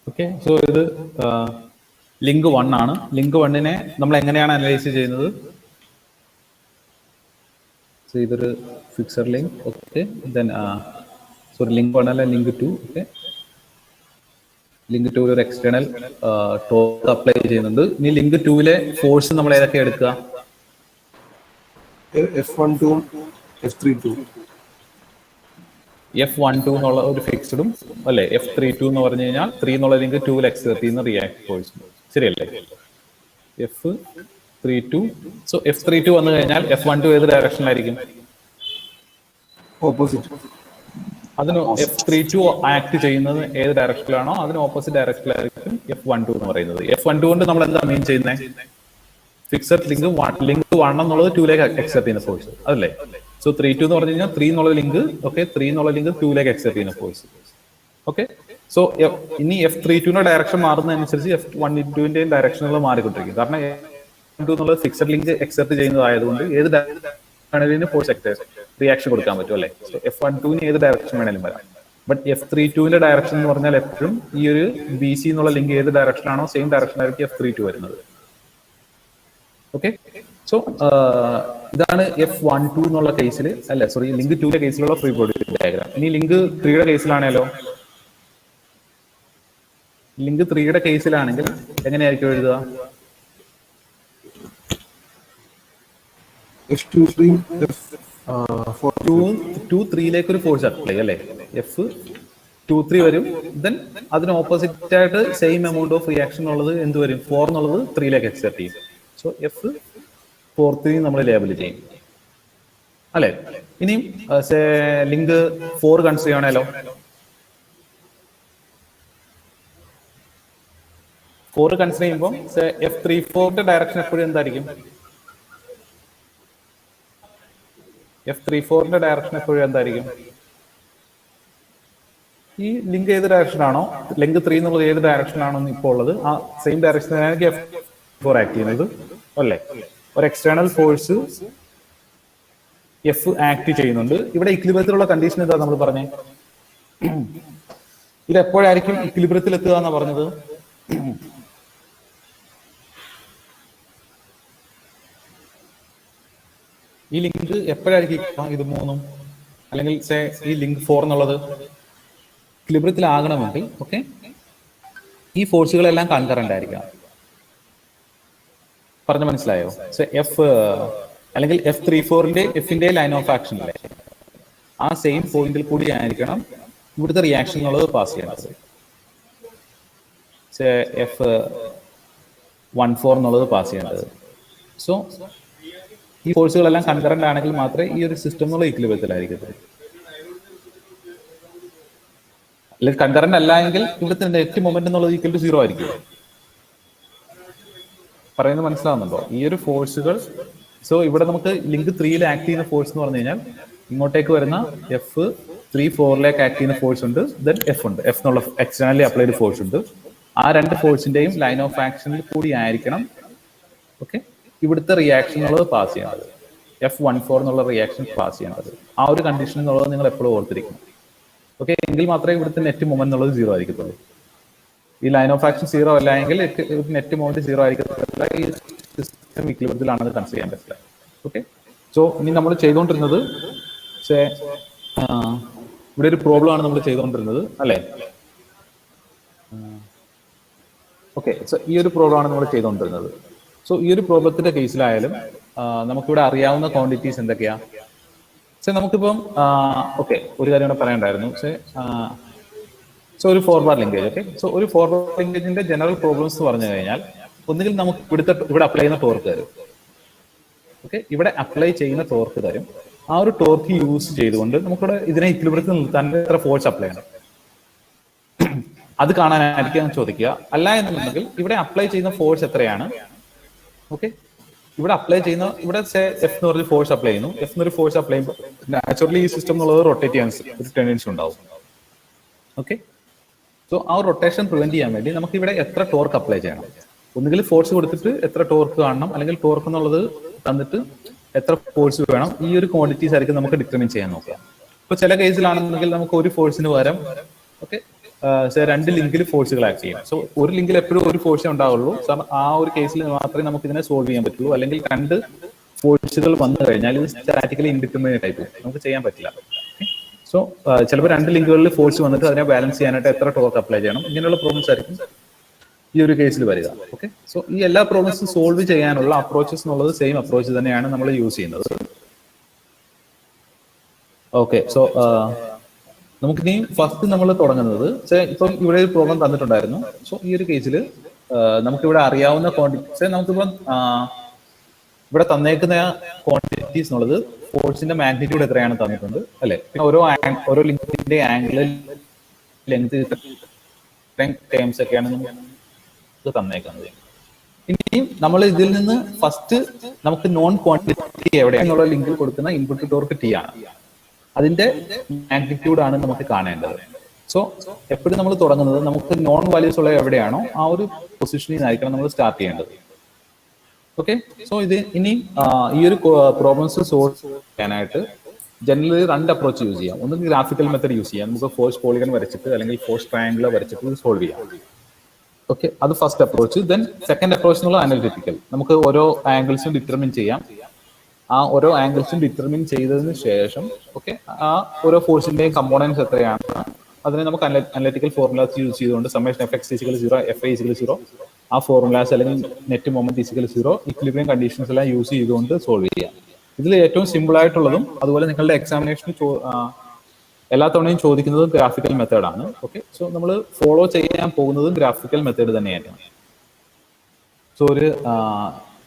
Okay, so ഇത് link 1 ആണ്. Link 1നെ നമ്മൾ എങ്ങനെയാണ് അനലൈസ് ചെയ്യുന്നത്? സോ ഇതൊരു fixed link. Okay, then sorry link 1 അല്ല, ലിങ്ക് 2. ഓക്കെ, ലിങ്ക് 2 ഒരു എക്സ്റ്റേണൽ ടോർക്ക് അപ്ലൈ ചെയ്യുന്നുണ്ട്. ഇനി ലിങ്ക് 2ലെ ഫോഴ്സ് നമ്മൾ ഏതൊക്കെ എടുക്കുക? F12 F32. F12 എന്നുള്ള ഒരു ഫിക്സ്ഡും അല്ലെ, F32 എന്ന് പറഞ്ഞു കഴിഞ്ഞാൽ 3 എന്നുള്ള ലിങ്ക് 2ൽ എക്സേർട്ട് ചെയ്യുന്ന റിയാക്ട് ഫോഴ്സ്. ശരിയല്ലേ? F32. സോ F32 വന്നു കഴിഞ്ഞാൽ F12 ഏത് ഡയറക്ഷനിലായിരിക്കും? ഓപ്പോസിറ്റ്. അതിന് F32 ആക്ട് ചെയ്യുന്നത് ഏത് ഡയറക്ഷനിലാണോ അതിന് ഓപ്പോസിറ്റ് ഡയറക്ഷനിലായിരിക്കും F12 എന്ന് പറയുന്നത്. F12 കൊണ്ട് നമ്മൾ എന്താ മീൻ ചെയ്യുന്നത്? ഫിക്സഡ് ലിങ്ക് 1 എന്നുള്ളത് 2ലേക്ക് എക്സെപ്റ്റ് ചെയ്യുന്ന ഫോഴ്സ് അതല്ലേ? സോ 32 എന്ന് പറഞ്ഞു കഴിഞ്ഞാൽ 3 എന്നുള്ള ലിങ്ക്, ഓക്കെ, 3 എന്നുള്ള ലിങ്ക് 2ലേക്ക് എക്സെപ്റ്റ് ചെയ്യുന്ന ഫോഴ്സ്. ഓക്കെ, സോ ഇനി F32ന്റെ ഡയറക്ഷൻ മാറുന്നതനുസരിച്ച് F12ന്റെയും ഡയറക്ഷനുകൾ മാറിക്കൊണ്ടിരിക്കും. കാരണം F12 എന്നുള്ളത് ഫിക്സഡ് ലിങ്ക് എക്സെപ്റ്റ് ചെയ്യുന്നതായതുകൊണ്ട് ഏത് ഡയറക്ഷനിലും ഫോഴ്സ് റിയാക്ഷൻ കൊടുക്കാൻ പറ്റും അല്ലേ? സോ F12ന് ഏത് ഡയറക്ഷൻ വേണേലും വരാം. ബട്ട് F32ന്റെ ഡയറക്ഷൻ എന്ന് പറഞ്ഞാൽ എപ്പോഴും ഈ ഒരു BC എന്നുള്ള ലിങ്ക് ഏത് ഡയറക്ഷനാണോ സെയിം ഡയറക്ഷനായിരിക്കും F32 വരുന്നത്. ഓക്കെ, സോ ഇതാണ് F12 എന്നുള്ള കേസിൽ, അല്ല സോറി ലിങ്ക് 2ന്റെ കേസിലുള്ള ഫ്രീ ബോഡി ഡയഗ്രാം. ഇനി ലിങ്ക് 3യുടെ കേസിലാണല്ലോ, ലിങ്ക് 3യുടെ കേസിലാണെങ്കിൽ എങ്ങനെയായിരിക്കും എഴുതുക? F23 3ലേക്ക് ഒരു ഫോഴ്സ് അപ്ലൈ അല്ലേ? F23 വരും. ദെൻ അതിന് ഓപ്പോസിറ്റ് ആയിട്ട് സെയിം എമൗണ്ട് ഓഫ് റിയാക്ഷൻ ഉള്ളത് എന്ത് വരും? 4 എന്നുള്ളത് 3ലേക്ക് എക്സെപ്റ്റ് ചെയ്യും. സോ F43 നമ്മൾ ലേബൽ ചെയ്യും അല്ലെ? ഇനിയും ലിങ്ക് 4 കൺസിഡർ ചെയ്യണല്ലോ. 4 കൺസിഡർ ചെയ്യുമ്പോൾ F34ന്റെ ഡയറക്ഷൻ എപ്പോഴും എന്തായിരിക്കും? F34ന്റെ ഡയറക്ഷൻ എപ്പോഴും എന്തായിരിക്കും? ഈ ലിങ്ക് ഏത് ഡയറക്ഷനാണോ, ലിങ്ക് 3 എന്നുള്ളത് ഏത് ഡയറക്ഷനാണോ ഇപ്പോൾ ഉള്ളത് ആ സെയിം ഡയറക്ഷനായിരിക്കും F4 ആക്ട് ചെയ്യുന്നത് അല്ലേ? ഒരു എക്സ്റ്റേണൽ ഫോഴ്സ് F ആക്ട് ചെയ്യുന്നുണ്ട്. ഇവിടെ ഇക്വിലിബ്രിയത്തിലുള്ള കണ്ടീഷൻ എന്താ നമ്മൾ പറഞ്ഞേ? ഇത് എപ്പോഴായിരിക്കും ഇക്വിലിബ്രിയത്തിൽ എത്തുക എന്നാ പറഞ്ഞത്? ഈ ലിങ്ക് എപ്പോഴായിരിക്കും ഇത് 3 അല്ലെങ്കിൽ ഈ ലിങ്ക് 4 എന്നുള്ളത് ഇക്വിലിബ്രിയത്തിലാകണമെങ്കിൽ ഓക്കെ ഈ ഫോഴ്സുകളെല്ലാം കൺകറന്റ് ആയിരിക്കണം. പറഞ്ഞ മനസ്സിലായോ? എഫ് അല്ലെങ്കിൽ F34ന്റെ ലൈൻ ഓഫ് ആക്ഷൻ അല്ലേ, ആ സെയിം പോയിന്റിൽ കൂടി ആയിരിക്കണം ഇവിടുത്തെ റിയാക്ഷൻ എന്നുള്ളത് പാസ് ചെയ്യേണ്ടത്. F14 എന്നുള്ളത് പാസ് ചെയ്യേണ്ടത്. സോ ഈ ഫോഴ്സുകളെല്ലാം കൺകറന്റ് ആണെങ്കിൽ മാത്രമേ ഈ ഒരു സിസ്റ്റം എന്നുള്ള ഇക്വിലിബ്രിയത്തിലായിരിക്കത്തുള്ളൂ. അല്ലെങ്കിൽ കൺകറന്റ് അല്ല എങ്കിൽ ഇവിടുത്തെ നെറ്റ് മൊമെന്റ് എന്നുള്ളത് ഈക്വൽ ടു 0 ആയിരിക്കും. പറയുന്നത് മനസ്സിലാവുന്നുണ്ടോ? ഈ ഒരു ഫോഴ്സുകൾ, സോ ഇവിടെ നമുക്ക് ലിങ്ക് 3യിൽ ആക്ട് ചെയ്യുന്ന ഫോഴ്സ് എന്ന് പറഞ്ഞു കഴിഞ്ഞാൽ ഇങ്ങോട്ടേക്ക് വരുന്ന F34ലേക്ക് ആക്ട് ചെയ്യുന്ന ഫോഴ്സ് ഉണ്ട്, ദെൻ F ഉണ്ട്, F എന്നുള്ള എക്സ്റ്റേണലി അപ്ലൈഡ് ഫോഴ്സ് ഉണ്ട്. ആ രണ്ട് ഫോഴ്സിന്റെയും ലൈൻ ഓഫ് ആക്ഷനിൽ കൂടി ആയിരിക്കണം ഓക്കെ ഇവിടുത്തെ റിയാക്ഷൻ എന്നുള്ളത് പാസ് ചെയ്യേണ്ടത്, F14 എന്നുള്ള റിയാക്ഷൻ പാസ് ചെയ്യേണ്ടത്. ആ ഒരു കണ്ടീഷൻ എന്നുള്ളത് നിങ്ങൾ എപ്പോഴും ഓർത്തിരിക്കണം. ഓക്കെ, എങ്കിൽ മാത്രമേ ഇവിടുത്തെ നെറ്റ് മൊമെന്റ് എന്നുള്ളത് 0 ആയിരിക്കത്തുള്ളൂ. ഈ ലൈൻ ഓഫ് ആക്ഷൻ 0 അല്ല എങ്കിൽ നെറ്റ് മൊമെന്റ് 0 ആയിരിക്കത്തില്ല. ഈ സിസ്റ്റം ഇക്വിലിബ്രിയത്തിലാണെന്ന് കൺസിഡർ ചെയ്യാൻ പറ്റില്ല. ഓക്കെ, സോ ഇനി നമ്മൾ ചെയ്തുകൊണ്ടിരുന്നത് ഇവിടെ ഒരു പ്രോബ്ലം ആണ് നമ്മൾ ചെയ്തുകൊണ്ടിരുന്നത് അല്ലേ? ഓക്കെ, സോ ഈ ഒരു പ്രോബ്ലം ആണ് നമ്മൾ ചെയ്തുകൊണ്ടിരുന്നത്. സോ ഈ ഒരു പ്രോബ്ലത്തിന്റെ കേസിലായാലും നമുക്കിവിടെ അറിയാവുന്ന ക്വാണ്ടിറ്റീസ് എന്തൊക്കെയാ? നമുക്കിപ്പം ഓക്കെ ഒരു കാര്യം കൂടെ പറയണ്ടായിരുന്നു. സോ ഒരു ഫോർവേഡ് ലിങ്കേജ്. ഓക്കെ, സോ ഒരു ഫോർവേഡ് ലിങ്കേജിന്റെ ജനറൽ പ്രോബ്ലംസ് പറഞ്ഞു കഴിഞ്ഞാൽ ഒന്നുകിൽ നമുക്ക് ഇവിടെ അപ്ലൈ ചെയ്യുന്ന ടോർക്ക് തരും. ഓക്കെ, ഇവിടെ അപ്ലൈ ചെയ്യുന്ന ടോർക്ക് തരും. ആ ഒരു ടോർക്ക് യൂസ് ചെയ്തുകൊണ്ട് നമുക്കിവിടെ ഇതിനെ ഇക്വിലിബ്രിയത്തിൽ നിർത്താൻ എത്ര ഫോഴ്സ് അപ്ലൈ ചെയ്യണം അത് കാണാനായിരിക്കും ചോദിക്കുക. അല്ല എന്നുണ്ടെങ്കിൽ ഇവിടെ അപ്ലൈ ചെയ്യുന്ന ഫോഴ്സ് എത്രയാണ്? ഓക്കെ, ഇവിടെ അപ്ലൈ ചെയ്യുന്ന ഇവിടെ എഫ് എന്ന് പറഞ്ഞ ഫോഴ്സ് അപ്ലൈ ചെയ്യുന്നു. എഫ് എന്നൊരു ഫോഴ്സ് അപ്ലൈ ചെയ്യുമ്പോൾ നാച്ചുറലി ഈ സിസ്റ്റം എന്നുള്ളത് റൊട്ടേറ്റ് ചെയ്യാൻ ഒരു ടെൻഡൻസി ഉണ്ടാവും. ഓക്കെ, സോ ആ റൊട്ടേഷൻ പ്രിവെന്റ് ചെയ്യാൻ വേണ്ടി നമുക്ക് ഇവിടെ എത്ര ടോർക്ക് അപ്ലൈ ചെയ്യണം? ഒന്നുകിൽ ഫോഴ്സ് കൊടുത്തിട്ട് എത്ര ടോർക്ക് കാണണം, അല്ലെങ്കിൽ ടോർക്ക് എന്നുള്ളത് തന്നിട്ട് എത്ര ഫോഴ്സ് വേണം. ഈ ഒരു ക്വാണ്ടിറ്റീസ് ആയിരിക്കും നമുക്ക് ഡിറ്റർമിൻ ചെയ്യാൻ നോക്കുക. ഇപ്പൊ ചില കേസിലാണെന്നുണ്ടെങ്കിൽ നമുക്ക് ഒരു ഫോഴ്സിന് പകരം ഓക്കെ രണ്ട് ലിങ്കിൽ ഫോഴ്സുകൾ ആക്ട് ചെയ്യും. സോ ഒരു ലിങ്കിൽ എപ്പോഴും ഒരു ഫോഴ്സേ ഉണ്ടാവുള്ളൂ. ആ ഒരു കേസിൽ മാത്രമേ നമുക്ക് ഇതിനെ സോൾവ് ചെയ്യാൻ പറ്റുള്ളൂ. അല്ലെങ്കിൽ രണ്ട് ഫോഴ്സുകൾ വന്നു കഴിഞ്ഞാൽ ഇത് സ്റ്റാറ്റിക്കലി ഇൻഡിറ്റർമിനേറ്റ് ആയി പോകും, നമുക്ക് ചെയ്യാൻ പറ്റില്ല. സോ ചിലപ്പോൾ രണ്ട് ലിങ്കുകളിൽ ഫോഴ്സ് വന്നിട്ട് അതിനെ ബാലൻസ് ചെയ്യാനായിട്ട് എത്ര ടോർക്ക് അപ്ലൈ ചെയ്യണം, ഇങ്ങനെയുള്ള പ്രോബ്ലംസ് ആയിരിക്കും ഈ ഒരു കേസിൽ വരിക. ഓക്കെ, സോ ഈ എല്ലാ പ്രോബ്ലംസും സോൾവ് ചെയ്യാനുള്ള അപ്രോച്ചസ് എന്നുള്ളത് സെയിം അപ്രോച്ച് തന്നെയാണ് നമ്മൾ യൂസ് ചെയ്യുന്നത്. ഓക്കെ, സോ നമുക്കിനി ഫസ്റ്റ് നമ്മൾ തുടങ്ങുന്നത്, ഇപ്പം ഇവിടെ ഒരു പ്രോബ്ലം തന്നിട്ടുണ്ടായിരുന്നു. സോ ഈ ഒരു കേസിൽ നമുക്കിവിടെ അറിയാവുന്ന ക്വാണ്ടിറ്റീസ്, നമുക്കിപ്പം ഇവിടെ തന്നേക്കുന്ന ക്വാണ്ടിറ്റീസ് എന്നുള്ളത് ഫോഴ്സിന്റെ മാഗ്നിറ്റ്യൂഡ് എത്രയാണ് തന്നിട്ടുണ്ട് അല്ലെ. പിന്നെ ഓരോ ലിങ്കിന്റെ ആംഗിൾ, ലെങ്ത്, ടേംസ് ഒക്കെയാണ് നമുക്ക് തന്നേക്കുന്നത്. ഇനിയും നമ്മൾ ഇതിൽ നിന്ന് ഫസ്റ്റ് നമുക്ക് നോൺ ക്വാണ്ടിറ്റി എവിടെയാണെന്നുള്ള ലിങ്കിൽ കൊടുക്കുന്ന ഇൻപുട്ട് ടോർക്ക് ടി ആണ്. അതിന്റെ മാഗ്നിറ്റ്യൂഡ് ആണ് നമുക്ക് കാണേണ്ടത്. സോ എപ്പോഴും നമ്മൾ തുടങ്ങുന്നത് നമുക്ക് നോൺ വാല്യൂസ് ഉള്ള എവിടെയാണോ ആ ഒരു പൊസിഷനിൽ നിന്നായിരിക്കണം നമ്മൾ സ്റ്റാർട്ട് ചെയ്യേണ്ടത്. ഓക്കെ, സോ ഇത് ഇനി ഈ ഒരു പ്രോബ്ലംസ് സോൾവ് ചെയ്യാനായിട്ട് ജനറലി രണ്ട് അപ്രോച്ച് യൂസ് ചെയ്യാം. ഒന്ന് ഗ്രാഫിക്കൽ മെത്തഡ് യൂസ് ചെയ്യാം, നമുക്ക് ഫോഴ്സ് പോളിഗൺ വരച്ചിട്ട് അല്ലെങ്കിൽ ഫോഴ്സ് ട്രയാംഗിൾ വരച്ചിട്ട് ഇത് സോൾവ് ചെയ്യാം. ഓക്കെ, അത് first approach. Then second approach എന്നുള്ള അനലിറ്റിക്കൽ, നമുക്ക് ഓരോ ആംഗിൾസും ഡിറ്റർമിൻ ചെയ്യാം. ആ ഓരോ ആംഗിൾസും ഡിറ്റർമിൻ ചെയ്തതിന് ശേഷം ഓക്കെ ആ ഓരോ ഫോഴ്സിന്റെയും കമ്പോണൻസ് എത്രയാണ് അതിനെ നമുക്ക് അനലിറ്റിക്കൽ ഫോർമുലാസ് യൂസ് ചെയ്തുകൊണ്ട് summation F X equal 0, F I equal 0, ആ ഫോർമുലാസ് അല്ലെങ്കിൽ net moment equal 0, equilibrium conditions എല്ലാം യൂസ് ചെയ്തുകൊണ്ട് സോൾവ് ചെയ്യാം. ഇതിൽ ഏറ്റവും സിമ്പിൾ ആയിട്ടുള്ളതും അതുപോലെ നിങ്ങളുടെ എക്സാമിനേഷന് എല്ലാ തവണയും ചോദിക്കുന്നതും ഗ്രാഫിക്കൽ മെത്തേഡാണ്. ഓക്കെ, സോ നമ്മൾ ഫോളോ ചെയ്യാൻ പോകുന്നതും ഗ്രാഫിക്കൽ മെത്തേഡ് തന്നെയായിരിക്കും. സോ ഒരു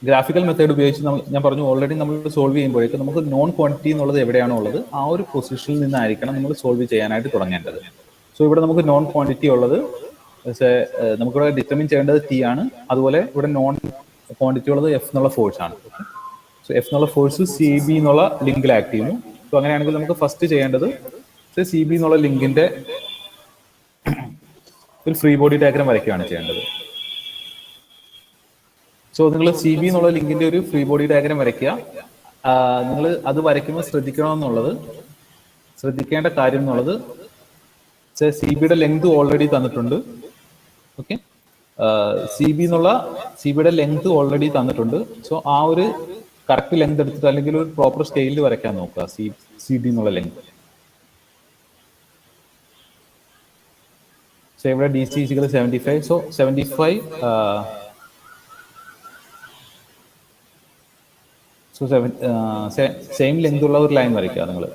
ഗ്രാഫിക്കൽ മെത്തേഡ് ഉപയോഗിച്ച് ഞാൻ പറഞ്ഞു ഓൾറെഡി നമ്മൾ സോൾവ് ചെയ്യുമ്പോഴേക്കും നമുക്ക് നോൺ ക്വാണ്ടിറ്റി എന്നുള്ളത് എവിടെയാണോ ഉള്ളത് ആ ഒരു പൊസിഷനിൽ നിന്നായിരിക്കണം നമ്മൾ സോൾവ് ചെയ്യാനായിട്ട് തുടങ്ങേണ്ടത്. സോ ഇവിടെ നമുക്ക് നോൺ ക്വാണ്ടിറ്റി ഉള്ളത് നമുക്കിവിടെ ഡിറ്റർമിൻ ചെയ്യേണ്ടത് ടി ആണ്. അതുപോലെ ഇവിടെ നോൺ ക്വാണ്ടിറ്റി ഉള്ളത് എഫ് എന്നുള്ള ഫോഴ്സ് ആണ്. സോ എഫ് എന്നുള്ള ഫോഴ്സ് സി ബി എന്നുള്ള ലിങ്കിൽ ആക്ട് ചെയ്യുന്നു. സോ അങ്ങനെയാണെങ്കിൽ നമുക്ക് ഫസ്റ്റ് ചെയ്യേണ്ടത് സി ബി എന്നുള്ള ലിങ്കിന്റെ ഒരു ഫ്രീ ബോഡി ഡയഗ്രാം വരയ്ക്കുകയാണ് ചെയ്യേണ്ടത്. സോ നിങ്ങൾ സി ബി എന്നുള്ള ലിങ്കിന്റെ ഒരു ഫ്രീ ബോഡി ഡയഗ്രാം വരയ്ക്കുക. നിങ്ങൾ അത് വരയ്ക്കുമ്പോൾ ശ്രദ്ധിക്കേണ്ട കാര്യം എന്നുള്ളത് സി ബിയുടെ ലെങ്ത് ഓൾറെഡി തന്നിട്ടുണ്ട്. ഓക്കെ, സി ബിയുടെ ലെങ്ത് ഓൾറെഡി തന്നിട്ടുണ്ട്. സോ ആ ഒരു കറക്റ്റ് ലെങ്ത് എടുത്തിട്ട് അല്ലെങ്കിൽ ഒരു പ്രോപ്പർ സ്കെയിലിൽ വരയ്ക്കാൻ നോക്കുക സി ഡി എന്നുള്ള ലെങ്ത്. സോ ഇവിടെ D C 75. So 75 so same length ഉള്ള ഒരു ലൈൻ വരയ്ക്കുക നിങ്ങൾ.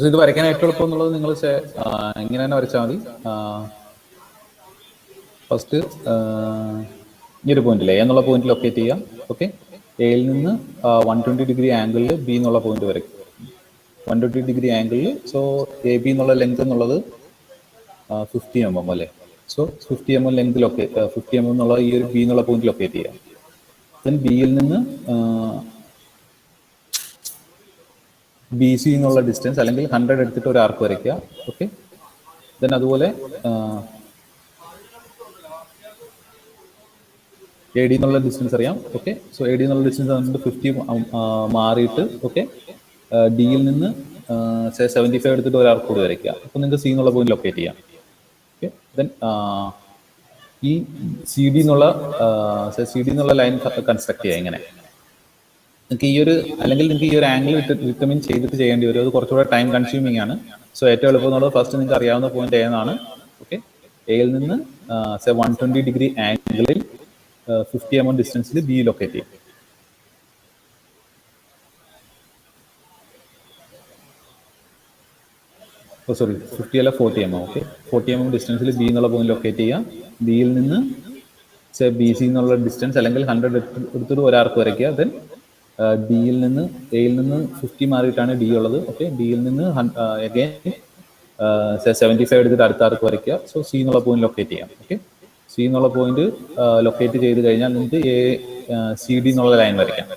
ഇത് വരയ്ക്കാൻ ഏറ്റവും എളുപ്പം എന്നുള്ളത് നിങ്ങൾ ഇങ്ങനെ തന്നെ വരച്ചാൽ മതി. ഫസ്റ്റ് ഈ ഒരു പോയിന്റിൽ എ എന്നുള്ള പോയിന്റ് ലൊക്കേറ്റ് ചെയ്യാം. ഓക്കെ, എയിൽ നിന്ന് 120 ഡിഗ്രി ആംഗിളിൽ ബി എന്നുള്ള പോയിന്റ് വരയ്ക്കും. 120 ഡിഗ്രി ആംഗിളിൽ. സോ എ ബി എന്നുള്ള ലെങ്ത് എന്നുള്ളത് 50 mm അല്ലേ. സോ 50 mm ലെങ്ത് 50 mm എന്നുള്ള ഈ ഒരു ബി എന്നുള്ള പോയിന്റ് ലൊക്കേറ്റ് ചെയ്യാം. ദെൻ ബിയിൽ നിന്ന് ബി സി എന്നുള്ള ഡിസ്റ്റൻസ് അല്ലെങ്കിൽ 100 എടുത്തിട്ട് ഒരു ആർക്ക് വരയ്ക്കുക. ഓക്കെ, ദെൻ അതുപോലെ എ ഡി എന്നുള്ള ഡിസ്റ്റൻസ് അറിയാം. ഓക്കെ, സോ എ ഡി എന്നുള്ള ഡിസ്റ്റൻസ് 50 മാറിയിട്ട് ഓക്കെ ഡിയിൽ നിന്ന് 75 എടുത്തിട്ട് ഒരു ആർക്ക് കൂടി വരയ്ക്കുക. അപ്പോൾ നിങ്ങൾക്ക് സി എന്നുള്ള പോയിന്റ് ലൊക്കേറ്റ് ചെയ്യാം. ഓക്കെ. ദെൻ ഈ സി ഡി എന്നുള്ള ലൈൻ കൺസ്ട്രക്ട് ചെയ്യാം ഇങ്ങനെ. നിങ്ങൾക്ക് ഈ ഒരു അല്ലെങ്കിൽ നിങ്ങൾക്ക് ഈ ഒരു ആംഗിൾ ഡിറ്റർമിൻ ചെയ്തിട്ട് ചെയ്യേണ്ടി വരും. അത് കുറച്ചുകൂടെ ടൈം കൺസ്യൂമിംഗ് ആണ്. സോ ഏറ്റവും എളുപ്പം എന്നുള്ളത് ഫസ്റ്റ് നിങ്ങൾക്ക് അറിയാവുന്ന പോയിന്റ് ഏതാണ്. ഓക്കെ, എയിൽ നിന്ന് 120 ഡിഗ്രി ആംഗിളിൽ 50 mm ഡിസ്റ്റൻസിൽ ബി ലൊക്കേറ്റ് ചെയ്യും. സോറി 50 അല്ല 40 mm. ഓക്കെ, 40 mm ഡിസ്റ്റൻസിൽ ബി എന്നുള്ള പോയിന്റ് ലൊക്കേറ്റ് ചെയ്യാം. ബിയിൽ നിന്ന് ബി സി എന്നുള്ള ഡിസ്റ്റൻസ് അല്ലെങ്കിൽ 100 എടുത്തിട്ട് ഒരാർക്ക് വരയ്ക്കുക. ദെൻ ഡിയിൽ നിന്ന് എയിൽ നിന്ന് 50 മാറിയിട്ടാണ് ഡി ഉള്ളത്. ഓക്കെ, ഡിയിൽ നിന്ന് അഗൈൻ 75 എടുത്തിട്ട് അടുത്ത ആർക്ക് വരയ്ക്കുക. സോ സി എന്നുള്ള പോയിന്റ് ലൊക്കേറ്റ് ചെയ്യാം. ഓക്കെ, സി എന്നുള്ള പോയിന്റ് ലൊക്കേറ്റ് ചെയ്ത് കഴിഞ്ഞാൽ നിങ്ങൾക്ക് സി ഡി എന്നുള്ള ലൈൻ വരയ്ക്കാം.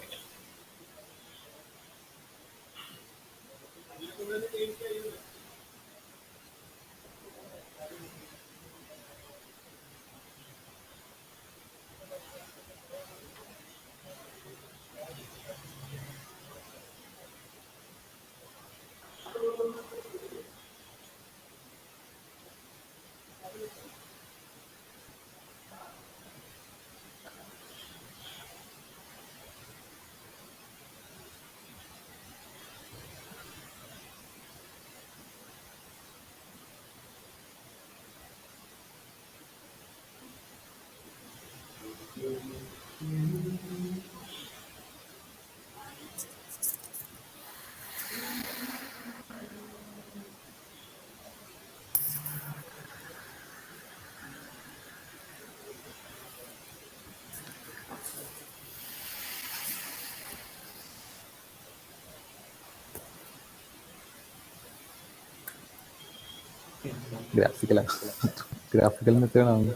ഗ്രാഫിക്കൽ മെത്തേഡാണ്.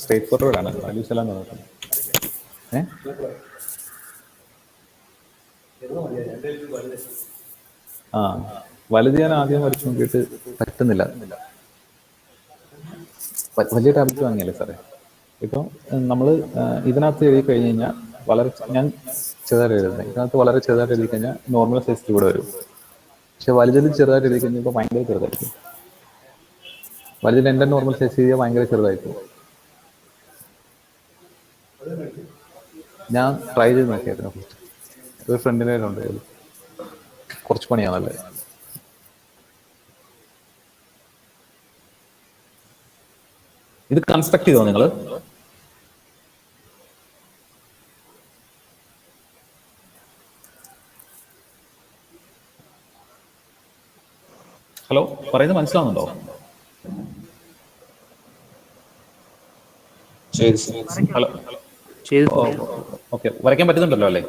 സ്ട്രേറ്റ് ഫോർവേഡ് ആണ്. വാല്യൂസ് എല്ലാം നോക്കണം. വലുത് ഞാൻ ആദ്യം വരച്ച് നോക്കിയിട്ട് പറ്റുന്നില്ല. വലിയ ടാബ്ലറ്റ് വാങ്ങിയല്ലേ സാറേ. ഇപ്പം നമ്മൾ ഇതിനകത്ത് എഴുതി കഴിഞ്ഞ് കഴിഞ്ഞാൽ വളരെ ഞാൻ ചെറുതായിട്ട് എഴുതുന്നത്. ഇതിനകത്ത് വളരെ ചെറുതായിട്ട് എഴുതി കഴിഞ്ഞാൽ നോർമൽ സൈസ് കൂടെ വരും. പക്ഷെ വലുതിൽ ചെറുതായിട്ട് എഴുതി കഴിഞ്ഞപ്പോൾ ഭയങ്കര ചെറുതായിരിക്കും. വലുതിൽ എൻ്റെ നോർമൽ സൈസ് എഴുതിയാൽ ഭയങ്കര ചെറുതായിരിക്കും. ഞാൻ ട്രൈ ചെയ്ത് നോക്കിയായിരുന്നു. ഒരു ഫ്രണ്ടിൻ്റെ ഉണ്ട്, കുറച്ച് പണിയാണല്ലേ. ഇത് കൺസ്ട്രക്ട് ചെയ്തോ നിങ്ങൾ? ഹലോ, പറയുന്നത് മനസ്സിലാവുന്നുണ്ടോ? ഹലോ, ഓക്കെ, വരയ്ക്കാൻ പറ്റുന്നുണ്ടല്ലോ അല്ലേ?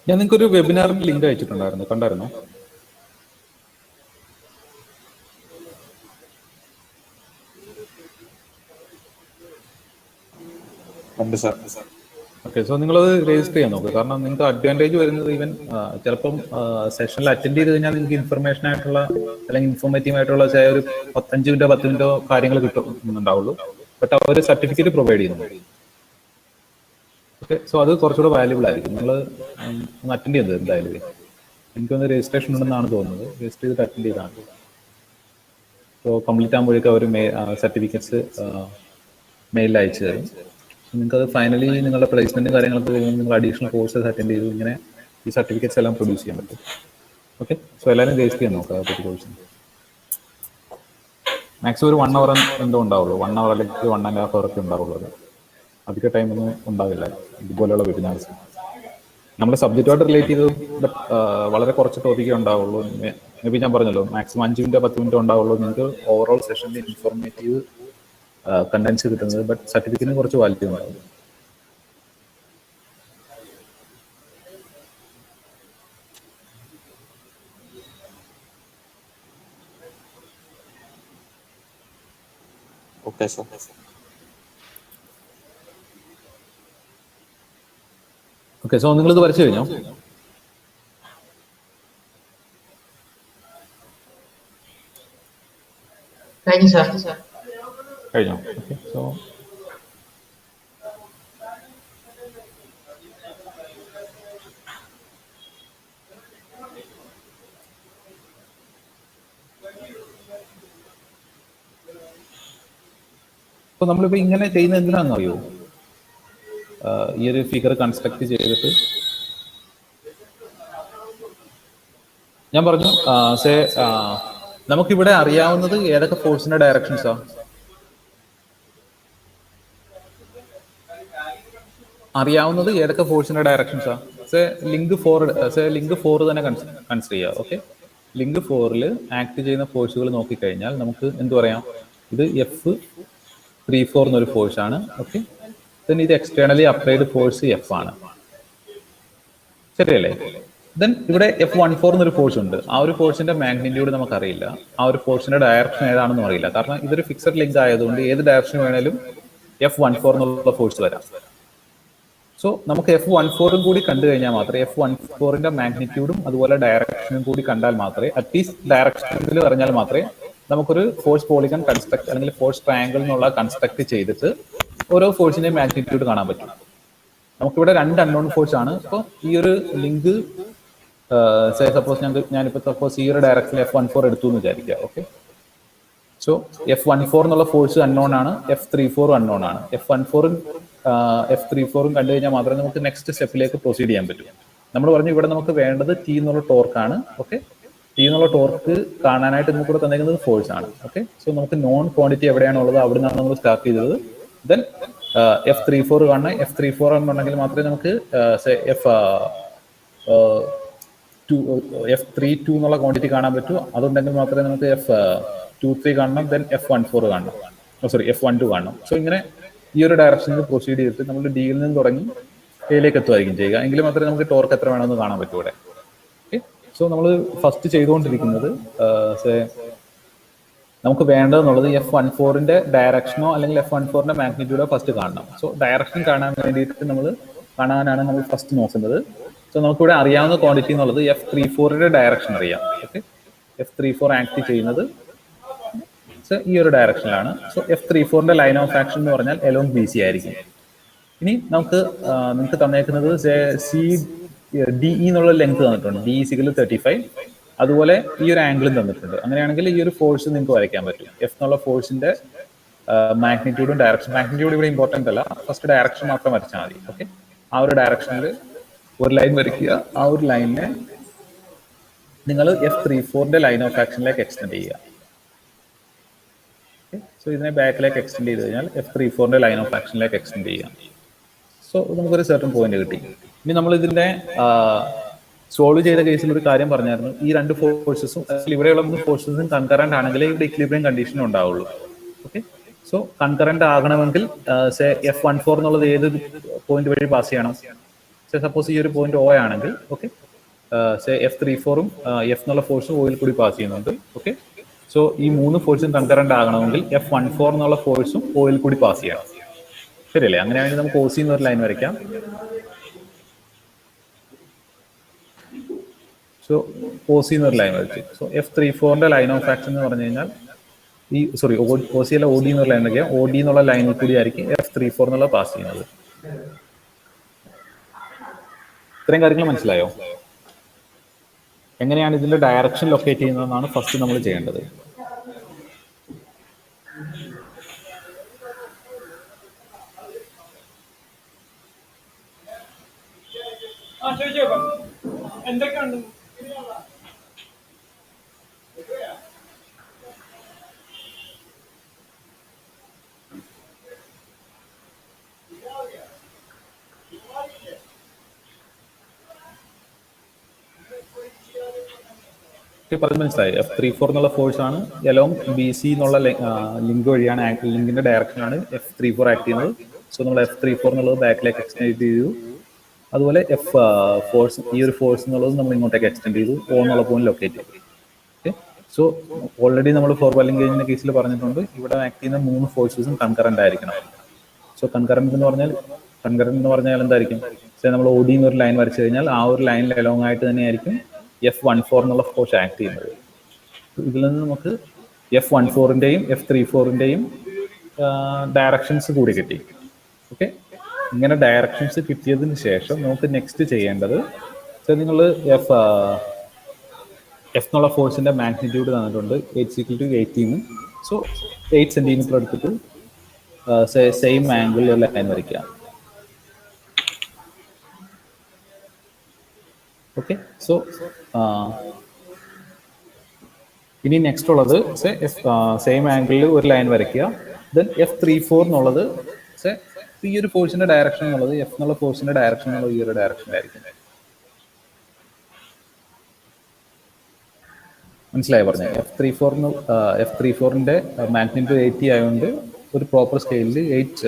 ഞാൻ നിങ്ങൾക്ക് ഒരു വെബിനാറിന് ലിങ്ക് അയച്ചിട്ടുണ്ടായിരുന്നു, കണ്ടായിരുന്നോ? ഓക്കെ, സോ നിങ്ങളത് രജിസ്റ്റർ ചെയ്യാൻ നോക്കുക. കാരണം നിങ്ങൾക്ക് അഡ്വാൻറ്റേജ് വരുന്നത് ഈവൻ ചിലപ്പം സെഷനിൽ അറ്റൻഡ് ചെയ്ത് കഴിഞ്ഞാൽ നിങ്ങൾക്ക് ഇൻഫർമേഷൻ ആയിട്ടുള്ള അല്ലെങ്കിൽ ഇൻഫോർമേറ്റീവ് ആയിട്ടുള്ള ഒരു 15 മിനിറ്റോ 10 മിനിറ്റോ കാര്യങ്ങൾ കിട്ടുന്നുണ്ടാവുള്ളൂ. ബട്ട് അവർ സർട്ടിഫിക്കറ്റ് പ്രൊവൈഡ് ചെയ്യുന്നു. ഓക്കെ, സോ അത് കുറച്ചുകൂടെ വാല്യുബിൾ ആയിരിക്കും. നിങ്ങൾ ഒന്ന് അറ്റൻഡ് ചെയ്തത് എന്തായാലും. എനിക്കൊന്ന് രജിസ്ട്രേഷൻ ഉണ്ടെന്നാണ് തോന്നുന്നത്. രജിസ്റ്റർ ചെയ്തിട്ട് അറ്റൻഡ് ചെയ്താണ്. സോ കംപ്ലീറ്റ് ആകുമ്പോഴേക്കും അവർ സർട്ടിഫിക്കറ്റ്സ് മെയിലിൽ അയച്ചു തരും. നിങ്ങൾക്കത് ഫൈനലി നിങ്ങളുടെ പ്ലേസ്മെന്റും കാര്യങ്ങളൊക്കെ കഴിയുമ്പോൾ നിങ്ങൾ അഡീഷണൽ കോഴ്സസ് അറ്റൻഡ് ചെയ്ത് ഇങ്ങനെ ഈ സർട്ടിഫിക്കറ്റ്സ് എല്ലാം പ്രൊഡ്യൂസ് ചെയ്യാൻ പറ്റും. ഓക്കെ, സോ എല്ലാവരും രജിസ്റ്റർ ചെയ്യാൻ നോക്കുക. പറ്റി കോഴ്സിന് മാക്സിമം ഒരു 1 hour എന്തോ ഉണ്ടാവുള്ളൂ. 1 hour അല്ലെങ്കിൽ 1.5 hour ഒക്കെ ഉണ്ടാവുള്ളൂ. അത് അധിക ടൈമൊന്നും ഉണ്ടാവില്ല ഇതുപോലെയുള്ള വെബിനാർസ്. നമ്മുടെ സബ്ജക്റ്റുമായിട്ട് റിലേറ്റ് ചെയ്ത് വളരെ കുറച്ച് ടോപ്പിക്കേ ഉണ്ടാവുള്ളൂ. മേ ബി ഞാൻ പറഞ്ഞല്ലോ മാക്സിമം 5 മിനിറ്റോ 10 മിനിറ്റോ ഉണ്ടാവുള്ളൂ. നിങ്ങൾക്ക് ഓവറോൾ സെഷനിൽ ഇൻഫോർമേറ്റീവ് കണ്ടൻസ് കിട്ടുന്നത്. ബട്ട് സർട്ടിഫിക്കറ്റിന് കുറച്ച് വാല്യൂ ഉണ്ടാവും. Okay sir. ഓക്കെ, സോ നിങ്ങളിത് വരച്ചു കഴിഞ്ഞോ? കഴിഞ്ഞോ? ഓക്കെ, സോ അപ്പോൾ നമ്മളിപ്പോൾ ഇങ്ങനെ ചെയ്യുന്നത് എന്തിനാണെന്ന് അറിയോ? ഈ ഒരു ഫിഗർ കൺസ്ട്രക്ട് ചെയ്തിട്ട് ഞാൻ പറഞ്ഞു നമുക്കിവിടെ അറിയാവുന്നത് ഏതൊക്കെ ഫോഴ്സിന്റെ ഡയറക്ഷൻസാണ് അറിയാവുന്നത് ഏതൊക്കെ ഫോഴ്സിന്റെ ഡയറക്ഷൻസാ? ലിങ്ക് 4 തന്നെ കൺസിഡർ ചെയ്യുക. ഓക്കെ, ലിങ്ക് 4 ആക്ട് ചെയ്യുന്ന ഫോഴ്സുകൾ നോക്കിക്കഴിഞ്ഞാൽ നമുക്ക് എന്ത് പറയാം? ഇത് F34 എന്നൊരു ഫോഴ്സ് ആണ്. ഓക്കെ, ദെൻ ഇത് എക്സ്റ്റേണലി അപ്ലൈഡ് ഫോഴ്സ് F ആണ്. ശരിയല്ലേ? ദെൻ ഇവിടെ F14 എന്നൊരു ഫോഴ്സ് ഉണ്ട്. ആ ഒരു ഫോഴ്സിന്റെ മാഗ്നിറ്റ്യൂഡ് നമുക്കറിയില്ല. ആ ഒരു ഫോഴ്സിന്റെ ഡയറക്ഷൻ ഏതാണെന്നും അറിയില്ല. കാരണം ഇതൊരു ഫിക്സഡ് ലിങ്ക് ആയതുകൊണ്ട് ഏത് ഡയറക്ഷൻ വേണേലും F14 എന്നുള്ള ഫോഴ്സ് വരാം. സോ നമുക്ക് F14 കൂടി കണ്ടു കഴിഞ്ഞാൽ മാത്രമേ F14ന്റെ മാഗ്നിറ്റ്യൂഡും അതുപോലെ ഡയറക്ഷനും കൂടി കണ്ടാൽ മാത്രമേ, അറ്റ്ലീസ്റ്റ് ഡയറക്ഷനിൽ അറിഞ്ഞാൽ മാത്രമേ നമുക്കൊരു ഫോഴ്സ് പോളിഗൺ കൺസ്ട്രക്ട് അല്ലെങ്കിൽ ഫോഴ്സ് ട്രയാങ്കിൾ എന്നുള്ള കൺസ്ട്രക്ട് ചെയ്തിട്ട് ഓരോ ഫോഴ്സിന്റെയും മാഗ്നിറ്റ്യൂഡ് കാണാൻ പറ്റും. നമുക്കിവിടെ 2 അൺനോൺ ഫോഴ്സ് ആണ്. അപ്പോൾ ഈ ഒരു ലിങ്ക് സപ്പോസ് ഞാനിപ്പോൾ സപ്പോസ് ഈ ഒരു ഡയറക്ഷനിൽ F14 എടുത്തു എന്ന് വിചാരിക്കുക. ഓക്കെ, സോ F14 എന്നുള്ള ഫോഴ്സ് അൺനോൺ ആണ്, F34 അൺനോൺ ആണ്. F34 കണ്ടു കഴിഞ്ഞാൽ മാത്രമേ നമുക്ക് നെക്സ്റ്റ് സ്റ്റെപ്പിലേക്ക് പ്രൊസീഡ് ചെയ്യാൻ പറ്റൂ. നമ്മൾ പറഞ്ഞു ഇവിടെ നമുക്ക് വേണ്ടത് T എന്നുള്ള ടോർക്കാണ്. ഓക്കെ, T എന്നുള്ള ടോർക്ക് കാണാനായിട്ട് നമുക്ക് ഇവിടെ തന്നിരിക്കുന്നത് ഫോഴ്സ് ആണ്. ഓക്കെ, സോ നമുക്ക് നോൺ ക്വാണ്ടിറ്റി എവിടെയാണുള്ളത് അവിടെ നിന്നാണ് നമ്മൾ സ്റ്റാർട്ട് ചെയ്തത്. ദെൻ F34 കാണണം. F34 എന്നുണ്ടെങ്കിൽ മാത്രമേ നമുക്ക് F32 എന്നുള്ള ക്വാണ്ടിറ്റി കാണാൻ പറ്റൂ. അതുണ്ടെങ്കിൽ മാത്രമേ നമുക്ക് F23 കാണണം. ദെൻ F14 കാണണം. F12 കാണണം. സോ ഇങ്ങനെ ഈ ഒരു ഡയറക്ഷനിൽ പ്രൊസീഡ് ചെയ്തിട്ട് നമ്മൾ ഡിയിൽ നിന്ന് തുടങ്ങി എയിലേക്ക് എത്തുമായിരിക്കും ചെയ്യുക. എങ്കിൽ മാത്രമേ നമുക്ക് ടോർക്ക് എത്ര വേണമെന്ന് കാണാൻ പറ്റൂ ഇവിടെ. ഓക്കെ, സോ നമ്മൾ ഫസ്റ്റ് ചെയ്തുകൊണ്ടിരിക്കുന്നത് നമുക്ക് വേണ്ടതെന്നുള്ളത് F14ന്റെ ഡയറക്ഷനോ അല്ലെങ്കിൽ F14ന്റെ മാഗ്നിറ്റ്യൂഡോ ഫസ്റ്റ് കാണണം. സോ ഡയറക്ഷൻ കാണാനാണ് നമ്മൾ ഫസ്റ്റ് നോക്കുന്നത്. സോ നമുക്കിവിടെ അറിയാവുന്ന ക്വാണ്ടിറ്റി എന്നുള്ളത് F34ന്റെ ഡയറക്ഷൻ അറിയാം. ഓക്കെ, F34 ആക്ട് ചെയ്യുന്നത് ഈ ഒരു ഡയറക്ഷനിലാണ്. സോ F34ന്റെ ലൈൻ ഓഫ് ആക്ഷൻ എന്ന് പറഞ്ഞാൽ എലോങ് BC ആയിരിക്കും. ഇനി നമുക്ക് നിങ്ങൾക്ക് തന്നേക്കുന്നത് സി ഡി ഇ എന്നുള്ള ലെങ്ത് തന്നിട്ടുണ്ട്, ഡി ഇസിക്കൽ 35. അതുപോലെ ഈ ഒരു ആംഗിളും തന്നിട്ടുണ്ട്. അങ്ങനെയാണെങ്കിൽ ഈ ഒരു ഫോഴ്സ് നിങ്ങൾക്ക് വരയ്ക്കാൻ പറ്റും. എഫ് എന്നുള്ള ഫോഴ്സിന്റെ മാഗ്നിറ്റ്യൂഡും ഡയറക്ഷൻ. മാഗ്നിറ്റ്യൂഡ് ഇവിടെ ഇമ്പോർട്ടന്റ് അല്ല, ഫസ്റ്റ് ഡയറക്ഷൻ മാത്രം വരച്ചാൽ മതി. ഓക്കെ, ആ ഒരു ഡയറക്ഷനിൽ ഒരു ലൈൻ വരയ്ക്കുക. ആ ഒരു ലൈനിനെ നിങ്ങൾ F34ന്റെ ലൈൻ ഓഫ് ആക്ഷനിലേക്ക് എക്സ്റ്റെൻഡ് ചെയ്യുക. സോ ഇതിനെ ബാക്കിലേക്ക് എക്സ്റ്റെൻഡ് ചെയ്ത് കഴിഞ്ഞാൽ F34ന്റെ ലൈൻ ഓഫ് ആക്ഷനിലേക്ക് എക്സ്റ്റെൻഡ് ചെയ്യാം. സോ നമുക്കൊരു സെർട്ടൺ പോയിന്റ് കിട്ടി. ഇനി നമ്മൾ ഇതിന്റെ സോൾവ് ചെയ്ത കേസിൽ ഒരു കാര്യം പറഞ്ഞായിരുന്നു, ഈ രണ്ട് ഫോഴ്സസും ഇവിടെയുള്ള മൂന്ന് ഫോഴ്സസും കൺകറന്റ് ആണെങ്കിൽ ഇവിടെ ഇക്വിലിബ്രിയം കണ്ടീഷൻ ഉണ്ടാവുള്ളൂ. ഓക്കെ, സോ കൺകറന്റ് ആകണമെങ്കിൽ F14 എന്നുള്ളത് ഏത് പോയിന്റ് വഴി പാസ് ചെയ്യണം? സപ്പോസ് ഈ ഒരു പോയിന്റ് O ആണെങ്കിൽ, ഓക്കെ, F34ഉം F എന്നുള്ള ഫോഴ്സും ഓയിൽ കൂടി പാസ് ചെയ്യുന്നുണ്ട്. ഓക്കെ, സോ ഈ മൂന്ന് ഫോഴ്സും കൺകറന്റ് ആകണമെങ്കിൽ F14 എന്നുള്ള ഫോഴ്സും ഓയിൽ കൂടി പാസ് ചെയ്യണം. ശരിയല്ലേ? അങ്ങനെയാണെങ്കിൽ നമുക്ക് OC എന്നൊരു ലൈൻ വരയ്ക്കാം. സോ OC എന്നൊരു ലൈൻ വരച്ചു. സോ F34ന്റെ ലൈൻ ഓഫ് ആക്ഷൻ എന്ന് പറഞ്ഞു കഴിഞ്ഞാൽ ഈ OC അല്ല OD എന്നുള്ള ലൈൻ വയ്ക്കാം. OD എന്നുള്ള ലൈനിൽ കൂടി ആയിരിക്കും F34 എന്നുള്ള പാസ് ചെയ്യുന്നത്. ഇത്രയും കാര്യങ്ങൾ മനസ്സിലായോ? എങ്ങനെയാണ് ഇതിന്റെ ഡയറക്ഷൻ ലൊക്കേറ്റ് ചെയ്യുന്നതെന്നാണ് ഫസ്റ്റ് നമ്മൾ ചെയ്യേണ്ടത്. എന്തൊക്കെയുണ്ട്? പറഞ്ഞ് മനസ്സിലായി. F34 എന്നുള്ള ഫോഴ്സ് ആണ് എലോങ് BC എന്നുള്ള ലിങ്ക് വഴിയാണ്, ലിങ്കിന്റെ ഡയറക്ഷനാണ് F34 ആക്ട് ചെയ്യുന്നത്. സോ നമ്മൾ F34 എന്നുള്ളത് ബാക്കിലേക്ക് എക്സ്റ്റെൻഡ് ചെയ്തു. അതുപോലെ ഫോഴ്സ്, ഈ ഒരു ഫോഴ്സ് എന്നുള്ളത് നമ്മൾ ഇങ്ങോട്ടേക്ക് എക്സ്റ്റെൻഡ് ചെയ്തു, O എന്നുള്ള പോയിന്റ് ലൊക്കേറ്റ് ചെയ്തു. ഓക്കെ, സോ ഓൾറെഡി നമ്മൾ ഫോർവേഡ് ലിങ്കേജിന്റെ കേസിൽ പറഞ്ഞിട്ടുണ്ട്, ഇവിടെ ആക്ട് ചെയ്യുന്ന മൂന്ന് ഫോഴ്സസും കൺകറന്റ് ആയിരിക്കണം. സോ കൺകറന്റ് എന്ന് പറഞ്ഞാൽ എന്തായിരിക്കും? നമ്മൾ OD എന്നൊരു ലൈൻ വരച്ചു കഴിഞ്ഞാൽ ആ ഒരു ലൈനിൽ എലോങ് ആയിട്ട് തന്നെയായിരിക്കും F14 എന്നുള്ള ഫോഴ്സ് ആക്ട് ചെയ്യുന്നത്. ഇതിൽ നിന്ന് നമുക്ക് F14ന്റെയും F34ന്റെയും ഡയറക്ഷൻസ് കൂടി കിട്ടി. ഓക്കെ, ഇങ്ങനെ ഡയറക്ഷൻസ് കിട്ടിയതിന് ശേഷം നമുക്ക് നെക്സ്റ്റ് ചെയ്യേണ്ടത്, നിങ്ങൾ എഫ് എന്നുള്ള ഫോഴ്സിന്റെ മാഗ്നിറ്റ്യൂഡ് തന്നിട്ടുണ്ട് 8 സോ 8 സെന്റിമീറ്റർ എടുത്തിട്ട് സെയിം ആംഗിളിൽ ഒരു ലൈൻ വരയ്ക്കുക. ഓക്കെ, സോ ഇനി നെക്സ്റ്റ് ഉള്ളത് സെയിം ആംഗിളിൽ ഒരു ലൈൻ വരയ്ക്കുക. ദെൻ F34 എന്നുള്ളത് ഈ ഒരു ഫോഴ്സിന്റെ ഡയറക്ഷൻ എന്നുള്ളത് F എന്നുള്ള ഫോഴ്സിന്റെ ഡയറക്ഷൻ എന്നുള്ളത് ഈ ഒരു ഡയറക്ഷനിലായിരിക്കും. മനസ്സിലായി പറഞ്ഞത്? F34ന്റെ മാഗ്നിറ്റ്യൂഡ് 80 ആയതുകൊണ്ട് ഒരു പ്രോപ്പർ സ്കെയിലിൽ 8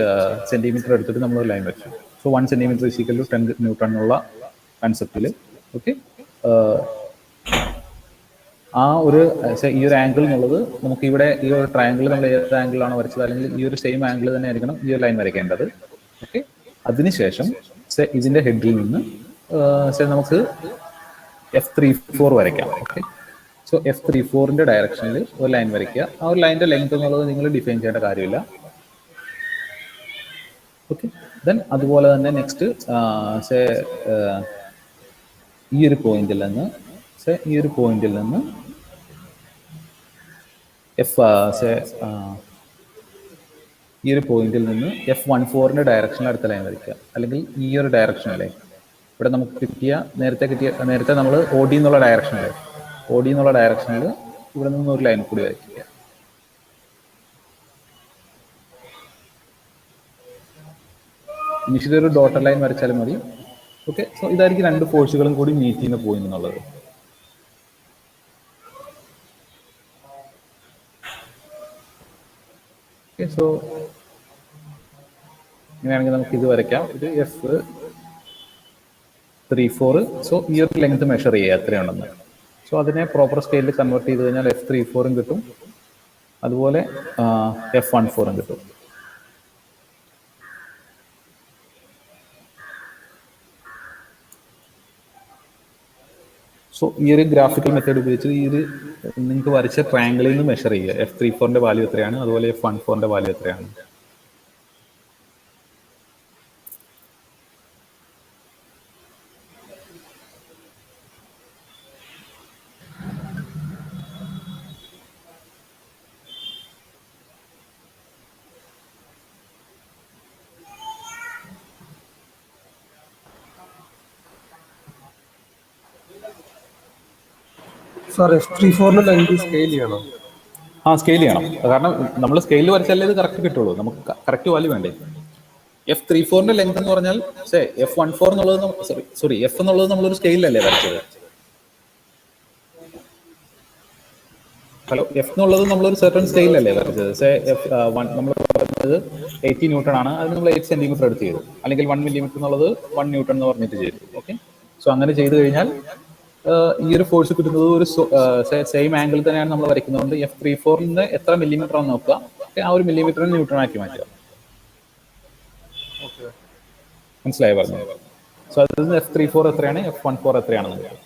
സെന്റിമീറ്റർ എടുത്തിട്ട് നമ്മൾ ലൈൻ വെച്ചു. So 1 centimetre is equal to 10 newton എന്നുള്ള കൺസെപ്റ്റിൽ. ഓക്കെ, ആ ഒരു ഈ ഒരു ആംഗിൾ എന്നുള്ളത് നമുക്ക് ഇവിടെ ഈ ഒരു ട്രയാംഗിൾ നമ്മൾ ഏത് ആംഗിളാണ് വരച്ചത്, അല്ലെങ്കിൽ ഈ ഒരു സെയിം ആംഗിൾ തന്നെ ആയിരിക്കണം ഈ ഒരു ലൈൻ വരയ്ക്കേണ്ടത്. ഓക്കെ, അതിനുശേഷം ഇതിന്റെ ഹെഡിൽ നിന്ന് നമുക്ക് F34 വരയ്ക്കാം. ഓക്കെ, സോ F34ന്റെ ഡയറക്ഷനിൽ ഒരു ലൈൻ വരയ്ക്കുക. ആ ഒരു ലൈനിന്റെ ലെങ്ത് എന്നുള്ളത് നിങ്ങൾ ഡിഫൈൻ ചെയ്യേണ്ട കാര്യമില്ല. ഓക്കെ, ദെൻ അതുപോലെ തന്നെ നെക്സ്റ്റ് ഈ ഒരു പോയിന്റിൽ നിന്ന് ഈ ഒരു പോയിന്റിൽ നിന്ന് F14ന്റെ ഡയറക്ഷനിൽ അടുത്ത ലൈൻ വരയ്ക്കുക. അല്ലെങ്കിൽ ഈ ഒരു ഡയറക്ഷനിലെ ഇവിടെ നമുക്ക് നേരത്തെ നമ്മൾ OD എന്നുള്ള ഡയറക്ഷനിൽ ഇവിടെ നിന്ന് ഒരു ലൈൻ കൂടി വരയ്ക്കുക. ഇനിഷ്യലി ഒരു ഡോട്ടർ ലൈൻ വരച്ചാലും മതി. ഓക്കെ, സോ ഇതായിരിക്കും രണ്ട് ഫോഴ്സുകളും കൂടി മീറ്റ് ചെയ്യുന്ന പോയിന്റ് എന്നുള്ളത്. ഓക്കെ, സോ ഇങ്ങനെയാണെങ്കിൽ നമുക്ക് ഇത് വരയ്ക്കാം. ഇത് F34. സോ ഈ ഒരു ലെങ്ത് മെഷർ ചെയ്യുക എത്രയുണ്ടെന്ന്. സോ അതിനെ പ്രോപ്പർ സ്കെയിലിൽ കൺവേർട്ട് ചെയ്ത് കഴിഞ്ഞാൽ F34ഉം കിട്ടും, അതുപോലെ F14ഉം കിട്ടും. സോ ഈ ഒരു ഗ്രാഫിക്കൽ മെത്തേഡ് ഉപയോഗിച്ച് ഈ ഒരു നിങ്ങൾക്ക് വരച്ച ട്രയാംഗിളിൽ നിന്ന് മെഷർ ചെയ്യുക F34ന്റെ വാല്യൂ എത്രയാണ്, അതുപോലെ F14ന്റെ വാല്യൂ എത്രയാണ്. സാർ F34 ലെങ്ത് സ്കെയിൽ ചെയ്യണം. ആ സ്കെയിൽ ചെയ്യണം, കാരണം നമ്മൾ സ്കെയിൽ വരച്ചാലേ ഇത് കറക്റ്റ് കിട്ടുള്ളൂ, നമുക്ക് കറക്റ്റ് വാല്യൂ വേണ്ടേ. F34 ലെങ്ത് എന്ന് പറഞ്ഞാൽ F14 എന്നുള്ളത് സോറി F എന്നുള്ളത് നമ്മളൊരു സ്കെയിലല്ലേ വരച്ചത്. ഹലോ, F എന്നുള്ളത് നമ്മളൊരു സെർട്ടൺ സ്കെയിലല്ലേ വരച്ചത്. നമ്മൾ പറഞ്ഞത് 80 ന്യൂട്ടൺ ആണ്, അത് നമ്മൾ 8 സെന്റിമീറ്റർ എടുത്ത് ചെയ്തു, അല്ലെങ്കിൽ 1 മില്ലിമീറ്റർ എന്നുള്ളത് 1 ന്യൂട്ടൺ എന്ന് പറഞ്ഞിട്ട് ചെയ്തു. ഓക്കെ, സോ അങ്ങനെ ചെയ്തു കഴിഞ്ഞാൽ ഈ ഒരു ഫോഴ്സ് കിട്ടുന്നത് ഒരു സെയിം ആംഗിൾ തന്നെയാണ് നമ്മൾ വരയ്ക്കുന്നതുകൊണ്ട് F34 എത്ര മില്ലിമീറ്റർ ആണെന്ന് നോക്കുക, ആ ഒരു മില്ലിമീറ്ററിന് ന്യൂട്ടൺ ആക്കി മാറ്റുക. മനസ്സിലായി പറഞ്ഞു. സോ അതിൽ നിന്ന് F34 എത്രയാണ്, F14 എത്രയാണെന്ന് നോക്കുക.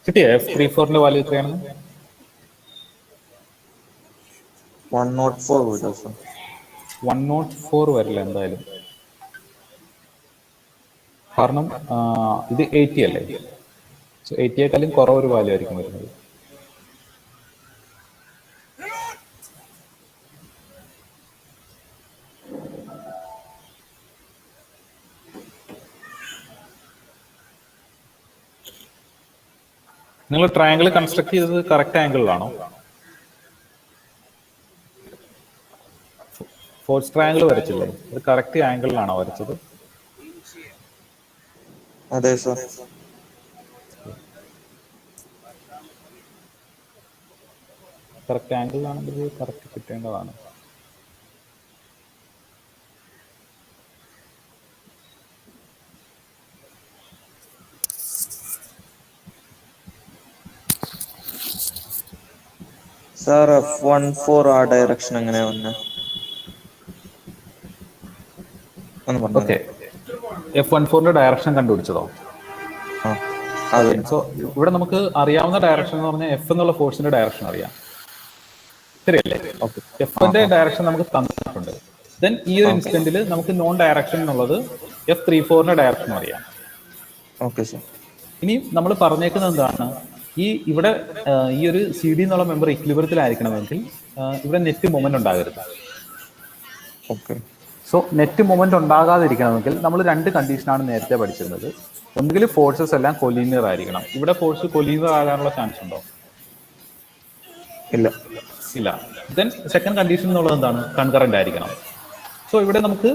കിട്ടിയ F34 വാല്യൂ എത്രയാണ്? 104 വരും സർ. 104 വരില്ല എന്തായാലും, കാരണം ഇത് 80 അല്ലേ. സോ 80യേക്കാളും കുറവൊരു വാല്യൂ ആയിരിക്കും വരുന്നത്. നിങ്ങൾ ട്രയാങ്കിൾ കൺസ്ട്രക്ട് ചെയ്തത് കറക്റ്റ് ആംഗിളിലാണോ? ഫോഴ്സ് ട്രയാങ്കിൾ വരച്ചില്ലേ, അത് കറക്റ്റ് ആംഗിളിലാണോ വരച്ചത്? അതെ സർ. കറക്റ്റ് ആംഗിളിലാണെങ്കിൽ കറക്റ്റ് കിട്ടേണ്ടതാണ്. സാർ F14 ആ ഡയറക്ഷൻ എങ്ങനെയാ വന്നെ? ഓക്കെ, F14 ഡയറക്ഷൻ കണ്ടുപിടിച്ചതോ? അതെ. സോ ഇവിടെ നമുക്ക് അറിയാവുന്ന ഡയറക്ഷൻ എന്ന് പറഞ്ഞാൽ എഫ് എന്നുള്ള ഫോഴ്സിന്റെ ഡയറക്ഷൻ അറിയാം, ശരിയല്ലേ? എഫിന്റെ ഡയറക്ഷൻ നമുക്ക് തന്നിട്ടുണ്ട്. ദെൻ ഈ ഒരു ഇൻസ്റ്റന്റിൽ നമുക്ക് നോൺ ഡയറക്ഷൻ എന്നുള്ളത് F34ന്റെ ഡയറക്ഷൻ അറിയാം. Okay sir. ഇനി നമ്മൾ പറഞ്ഞേക്കുന്നത് എന്താണ്, ഇവിടെ ഈ ഒരു സി ഡി എന്നുള്ള മെമ്പർ ഇക്വിലിബ്രിയത്തിലായിരിക്കണമെങ്കിൽ ഇവിടെ നെറ്റ് മൊമെന്റ് ഉണ്ടാകരുത്. ഓക്കെ. സോ നെറ്റ് മൊമെന്റ് ഉണ്ടാകാതിരിക്കണമെങ്കിൽ നമ്മൾ രണ്ട് കണ്ടീഷനാണ് നേരത്തെ പഠിച്ചിരുന്നത്. ഒന്നുകിൽ ഫോഴ്സസ് എല്ലാം കൊലീനിയർ ആയിരിക്കണം. ഇവിടെ ഫോഴ്സ് കൊലീനിയർ ആകാനുള്ള ചാൻസ് ഉണ്ടോ? ഇല്ല. ദെൻ സെക്കൻഡ് കണ്ടീഷൻ എന്നുള്ളത് എന്താണ്, കൺകറന്റ് ആയിരിക്കണം. സോ ഇവിടെ നമുക്ക്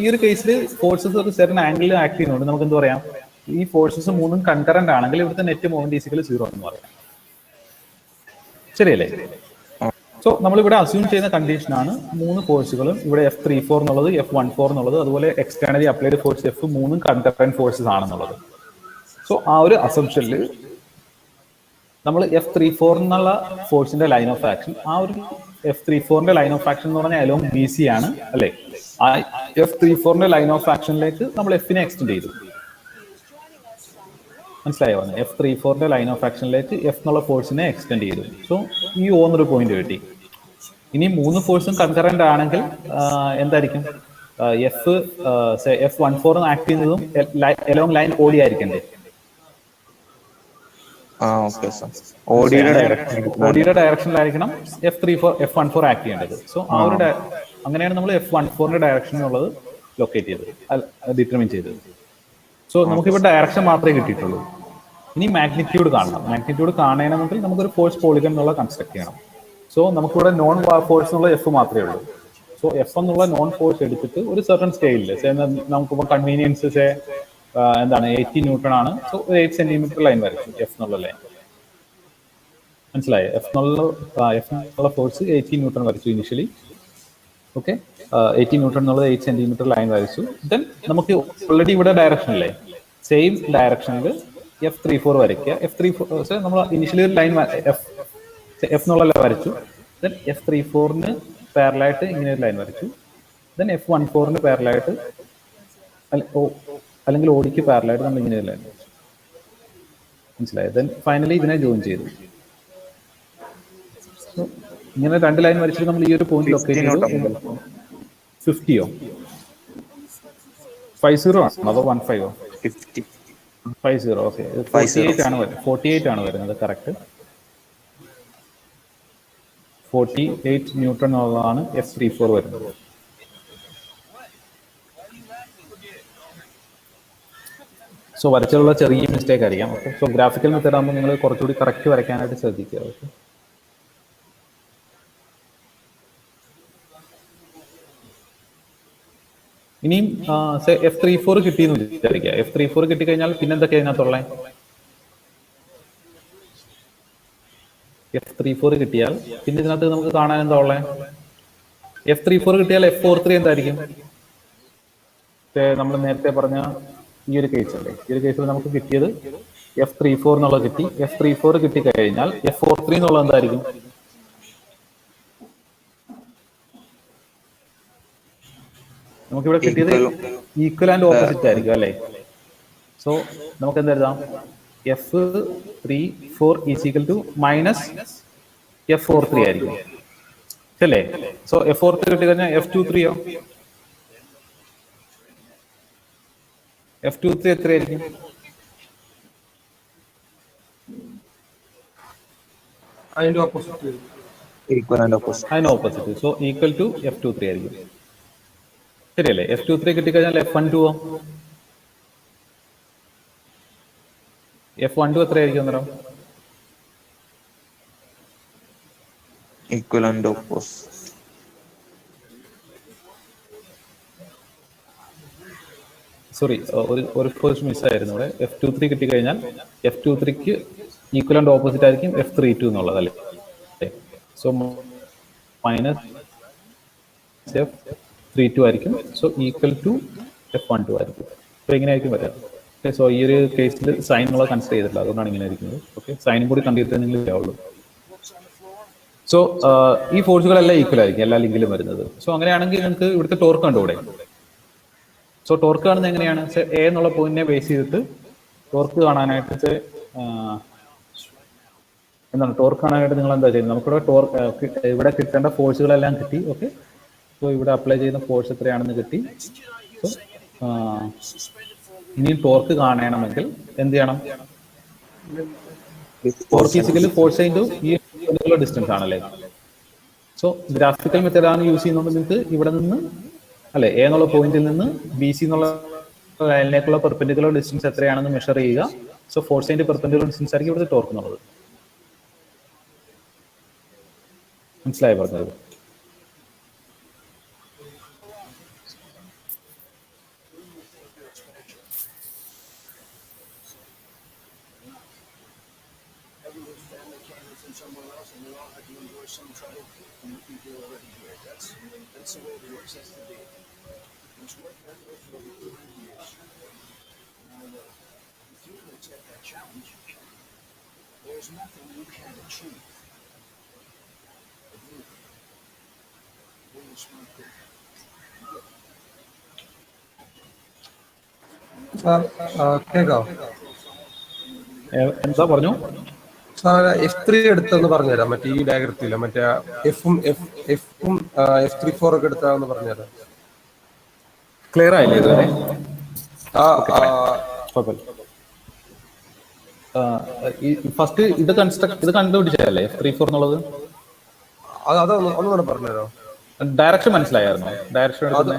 ഈ ഒരു കേസിൽ ഫോഴ്സസ് ഒരു സെർട്ടൻ ആംഗിളിൽ ആക്ട് ചെയ്യുന്നുണ്ട്. നമുക്ക് എന്ത് പറയാം, ഈ ഫോഴ്സസ് മൂന്നും കൺകറന്റ് ആണെങ്കിൽ ഇവിടുത്തെ നെറ്റ് മൊമെന്റ് ഈസിക്കൽ 0 എന്ന് പറയാം, ശരിയല്ലേ? സോ നമ്മളിവിടെ അസ്യൂം ചെയ്യുന്ന കണ്ടീഷനാണ് മൂന്ന് ഫോഴ്സുകളും ഇവിടെ F34 എന്നുള്ളത്, F14 എന്നുള്ളത്, അതുപോലെ എക്സ്റ്റേണലി അപ്ലൈഡ് ഫോഴ്സ് F മൂന്നും കൺകറന്റ് ഫോഴ്സസ് ആണെന്നുള്ളത്. സോ ആ ഒരു അസംഷനിൽ നമ്മൾ F34 എന്നുള്ള ഫോഴ്സിന്റെ ലൈൻ ഓഫ് ആക്ഷൻ, ആ ഒരു F34ന്റെ ലൈൻ ഓഫ് ആക്ഷൻ എന്ന് പറഞ്ഞാൽ അലോങ് ബി സി ആണ്, അല്ലെ? ആ F34ന്റെ ലൈൻ ഓഫ് ആക്ഷനിലേക്ക് നമ്മൾ എഫിനെ എക്സ്റ്റെൻഡ് ചെയ്തു. മനസ്സിലായോ? F34ന്റെ ലൈൻ ഓഫ് ആക്ഷനിലേക്ക് എഫ് എന്നുള്ള ഫോഴ്സിനെ എക്സ്റ്റെൻഡ് ചെയ്തു. സോ ഈ O എന്നൊരു പോയിന്റ് കിട്ടി. ഇനി മൂന്ന് ഫോഴ്സും കൺകറന്റ് ആണെങ്കിൽ എന്തായിരിക്കും, F14 ആക്ട് ചെയ്യുന്നതും along line OD ആയിരിക്കണ്ടേ? ODയുടെ ഡയറക്ഷനിലായിരിക്കണം F14 act ചെയ്യേണ്ടത്. സോ ആ ഒരു അങ്ങനെയാണ് നമ്മൾ F14ന്റെ ഡയറക്ഷൻ എന്നുള്ളത് ലൊക്കേറ്റ് ചെയ്തത്, ഡിറ്റർമിൻ ചെയ്തത്. സോ നമുക്കിവിടെ ഡയറക്ഷൻ മാത്രമേ കിട്ടിയിട്ടുള്ളൂ. ഇനി മാഗ്നിറ്റ്യൂഡ് കാണണം. മാഗ്നിറ്റ്യൂഡ് കാണണമെങ്കിൽ നമുക്കൊരു ഫോഴ്സ് പോളിഗൺ എന്നുള്ള കൺസ്ട്രക്ട് ചെയ്യണം. സോ നമുക്കിവിടെ നോൺ ഫോഴ്സ് എന്നുള്ള എഫ് മാത്രമേ ഉള്ളൂ. സോ എഫ് എന്നുള്ള നോൺ ഫോഴ്സ് എടുത്തിട്ട് ഒരു സെർട്ടൺ സ്കെയിലിൽ നമുക്കിപ്പോൾ കൺവീനിയൻസ് എന്താണ് 80 ന്യൂട്ടൺ ആണ്. സോ ഒരു 8 സെന്റിമീറ്റർ ലൈൻ വരച്ചു എഫ് എന്നുള്ള ലൈൻ. മനസ്സിലായോ? എഫ് എന്നുള്ള ഫോഴ്സ് 80 ന്യൂട്ടൺ വരച്ചു ഇനിഷ്യലി. ഓക്കെ, 80 ന്യൂട്ടൺ എന്നുള്ളത് 8 സെന്റിമീറ്റർ ലൈൻ വരച്ചു. ദെൻ നമുക്ക് ഓൾറെഡി ഇവിടെ ഡയറക്ഷൻ അല്ലേ, സെയിം ഡയറക്ഷനിൽ F34 വരയ്ക്കുക. F34 നമ്മൾ ഇനിഷ്യലി ഒരു ലൈൻ എഫ് എന്നുള്ള വരച്ചു. ദെൻ F34ന് പാരലായിട്ട് ഇങ്ങനെ ഒരു ലൈൻ വരച്ചു. ദെൻ F14ന് പാരലായിട്ട് അല്ലെങ്കിൽ ഓടിക്ക് പാരലായിട്ട് നമ്മൾ ഇങ്ങനെ ഒരു ലൈൻ വരച്ചു. മനസ്സിലായത്? ദെൻ ഫൈനലി ഇതിനെ ജോയിൻ ചെയ്തു. ഇങ്ങനെ രണ്ട് ലൈൻ വരച്ചിട്ട് നമ്മൾ ഈ ഒരു പോയിന്റ് ലൊക്കേറ്റ് ചെയ്തു. 50യോ 50 ആണോ അതോ 15ഓ? 50. ഓക്കെ, 48 ആണ് വരുന്നത്. കറക്റ്റ് 48 ന്യൂട്ടൺ എന്നുള്ളതാണ് F34 വരുന്നത്. സോ വരച്ചുള്ള ചെറിയ മിസ്റ്റേക്ക് ആയിരിക്കാം. ഓക്കെ, സോ ഗ്രാഫിക്കൽ മെത്തേഡ് ആകുമ്പോൾ നിങ്ങൾ കുറച്ചുകൂടി കറക്റ്റ് വരയ്ക്കാനായിട്ട് ശ്രദ്ധിക്കുക. ഓക്കെ, ഇനിയും F34 കിട്ടിയെന്ന് വിചാരിക്കുക. F34 കിട്ടിക്കഴിഞ്ഞാൽ പിന്നെ എന്തൊക്കെയാണ് ഇതിനകത്തുള്ളത്? F34 കിട്ടിയാൽ പിന്നെ ഇതിനകത്ത് നമുക്ക് കാണാൻ എന്താ ഉള്ളത്? F34 കിട്ടിയാൽ F43 എന്തായിരിക്കും? നമ്മൾ നേരത്തെ പറഞ്ഞ ഈ ഒരു കേസ് അല്ലേ, ഈ ഒരു കേസിൽ നമുക്ക് കിട്ടിയത് F34 എന്നുള്ളത് കിട്ടി. F34 കിട്ടിക്കഴിഞ്ഞാൽ F43 എന്നുള്ളത് എന്തായിരിക്കും? നമുക്കിവിടെ കിട്ടിയത് ഈക്വൽ ആൻഡ് ഓപ്പോസിറ്റ് ആയിരിക്കും, അല്ലേ? സോ നമുക്ക് എന്തെഴുതാം? F34 equal to minus F43 ആയിരിക്കും, അല്ലേ? സോ F43 കിട്ടിക്കഴിഞ്ഞാൽ F23യോ? F23 എത്രയായിരിക്കും? അതിന്റെ ഓപ്പോസിറ്റ്. അതിന് opposite. So equal to F23 ആയിരിക്കും, ശരിയല്ലേ? F23 കിട്ടിക്കഴിഞ്ഞാൽ F12ഓ? F12 എത്രയായിരിക്കും അന്നേരം? Equal and opposite. സോറി, ഒരു ഫോഴ്സ് മിസ്സായിരുന്നു ഇവിടെ. F23 കിട്ടിക്കഴിഞ്ഞാൽ F23ക്ക് ഈക്വലന്റ് ഓപ്പോസിറ്റ് ആയിരിക്കും F32 എന്നുള്ളത് അല്ലേ. സോ മൈനസ് F32 ആയിരിക്കും. സോ ഈക്വൽ ടു F12 ആയിരിക്കും. സോ എങ്ങനെയായിരിക്കും വരാം? ഓക്കെ, സോ ഈ ഒരു കേസിൽ സൈൻ എന്നുള്ളത് കൺസിഡർ ചെയ്തിട്ടില്ല, അതുകൊണ്ടാണ് ഇങ്ങനെ ഇരിക്കുന്നത്. ഓക്കെ, സൈനും കൂടി കണ്ടിട്ട് നിങ്ങൾ ചെയ്യാവുള്ളൂ. സോ ഈ ഫോഴ്സുകളെല്ലാം ഈക്വൽ ആയിരിക്കും എല്ലാ ലിങ്കിലും വരുന്നത്. സോ അങ്ങനെയാണെങ്കിൽ നിങ്ങൾക്ക് ഇവിടുത്തെ ടോർക്ക് കണ്ടുകൂടെ? സോ ടോർക്ക് കാണുന്നത് എങ്ങനെയാണ്? എ എന്നുള്ള പോയിന്റിനെ ബേസ് ചെയ്തിട്ട് ടോർക്ക് കാണാനായിട്ട് എന്താണ് ടോർക്ക് കാണാനായിട്ട് നിങ്ങൾ എന്താ ചെയ്യുന്നത്? നമുക്കിവിടെ ടോർക്ക് ഇവിടെ കിട്ടേണ്ട ഫോഴ്സുകളെല്ലാം കിട്ടി. ഓക്കെ, സോ ഇവിടെ അപ്ലൈ ചെയ്യുന്ന ഫോഴ്സ് എത്രയാണെന്ന് കിട്ടി. സോ ഇനി ടോർക്ക് കാണണമെങ്കിൽ എന്ത് ചെയ്യണം? ടോർക്ക് ഫിസിക്കലി ഫോഴ്സ് ഇൻറ്റു ഈ ഡിസ്റ്റൻസ് ആണല്ലേ. സോ ഗ്രാഫിക്കൽ മെത്തേഡാണ് യൂസ് ചെയ്യുന്നത്. നിങ്ങൾക്ക് ഇവിടെ നിന്ന് അല്ലെ എ എന്നുള്ള പോയിന്റിൽ നിന്ന് ബി സി എന്നുള്ള ലൈനിലേക്കുള്ള പെർപെൻഡിക്കുലർ ഡിസ്റ്റൻസ് എത്രയാണെന്ന് മെഷർ ചെയ്യുക. So force into perpendicular distance ആയിരിക്കും ഇവിടുത്തെ ടോർക്ക് എന്നുള്ളത്. മനസ്സിലായി പറഞ്ഞത്? കേക്കാവോ? എന്താ പറഞ്ഞു? സാർ F3 എടുത്തെന്ന് പറഞ്ഞുതരാം. മറ്റേ ഈ ഡയഗ്രത്തില്ല, മറ്റേ എഫും F34 ഒക്കെ എടുത്താന്ന് പറഞ്ഞുതരാം. ക്ലിയർ ആയില്ലേ ഇതുവരെ? ഫസ്റ്റ് ഇത് കണ്ടുപിടിച്ചല്ലേ F34 എന്നുള്ളത്? അതൊന്നും പറഞ്ഞുതരോ? ഡയറക്ഷൻ മനസ്സിലായിരുന്നു? ഡയറക്ഷൻ എടുക്കുന്നത്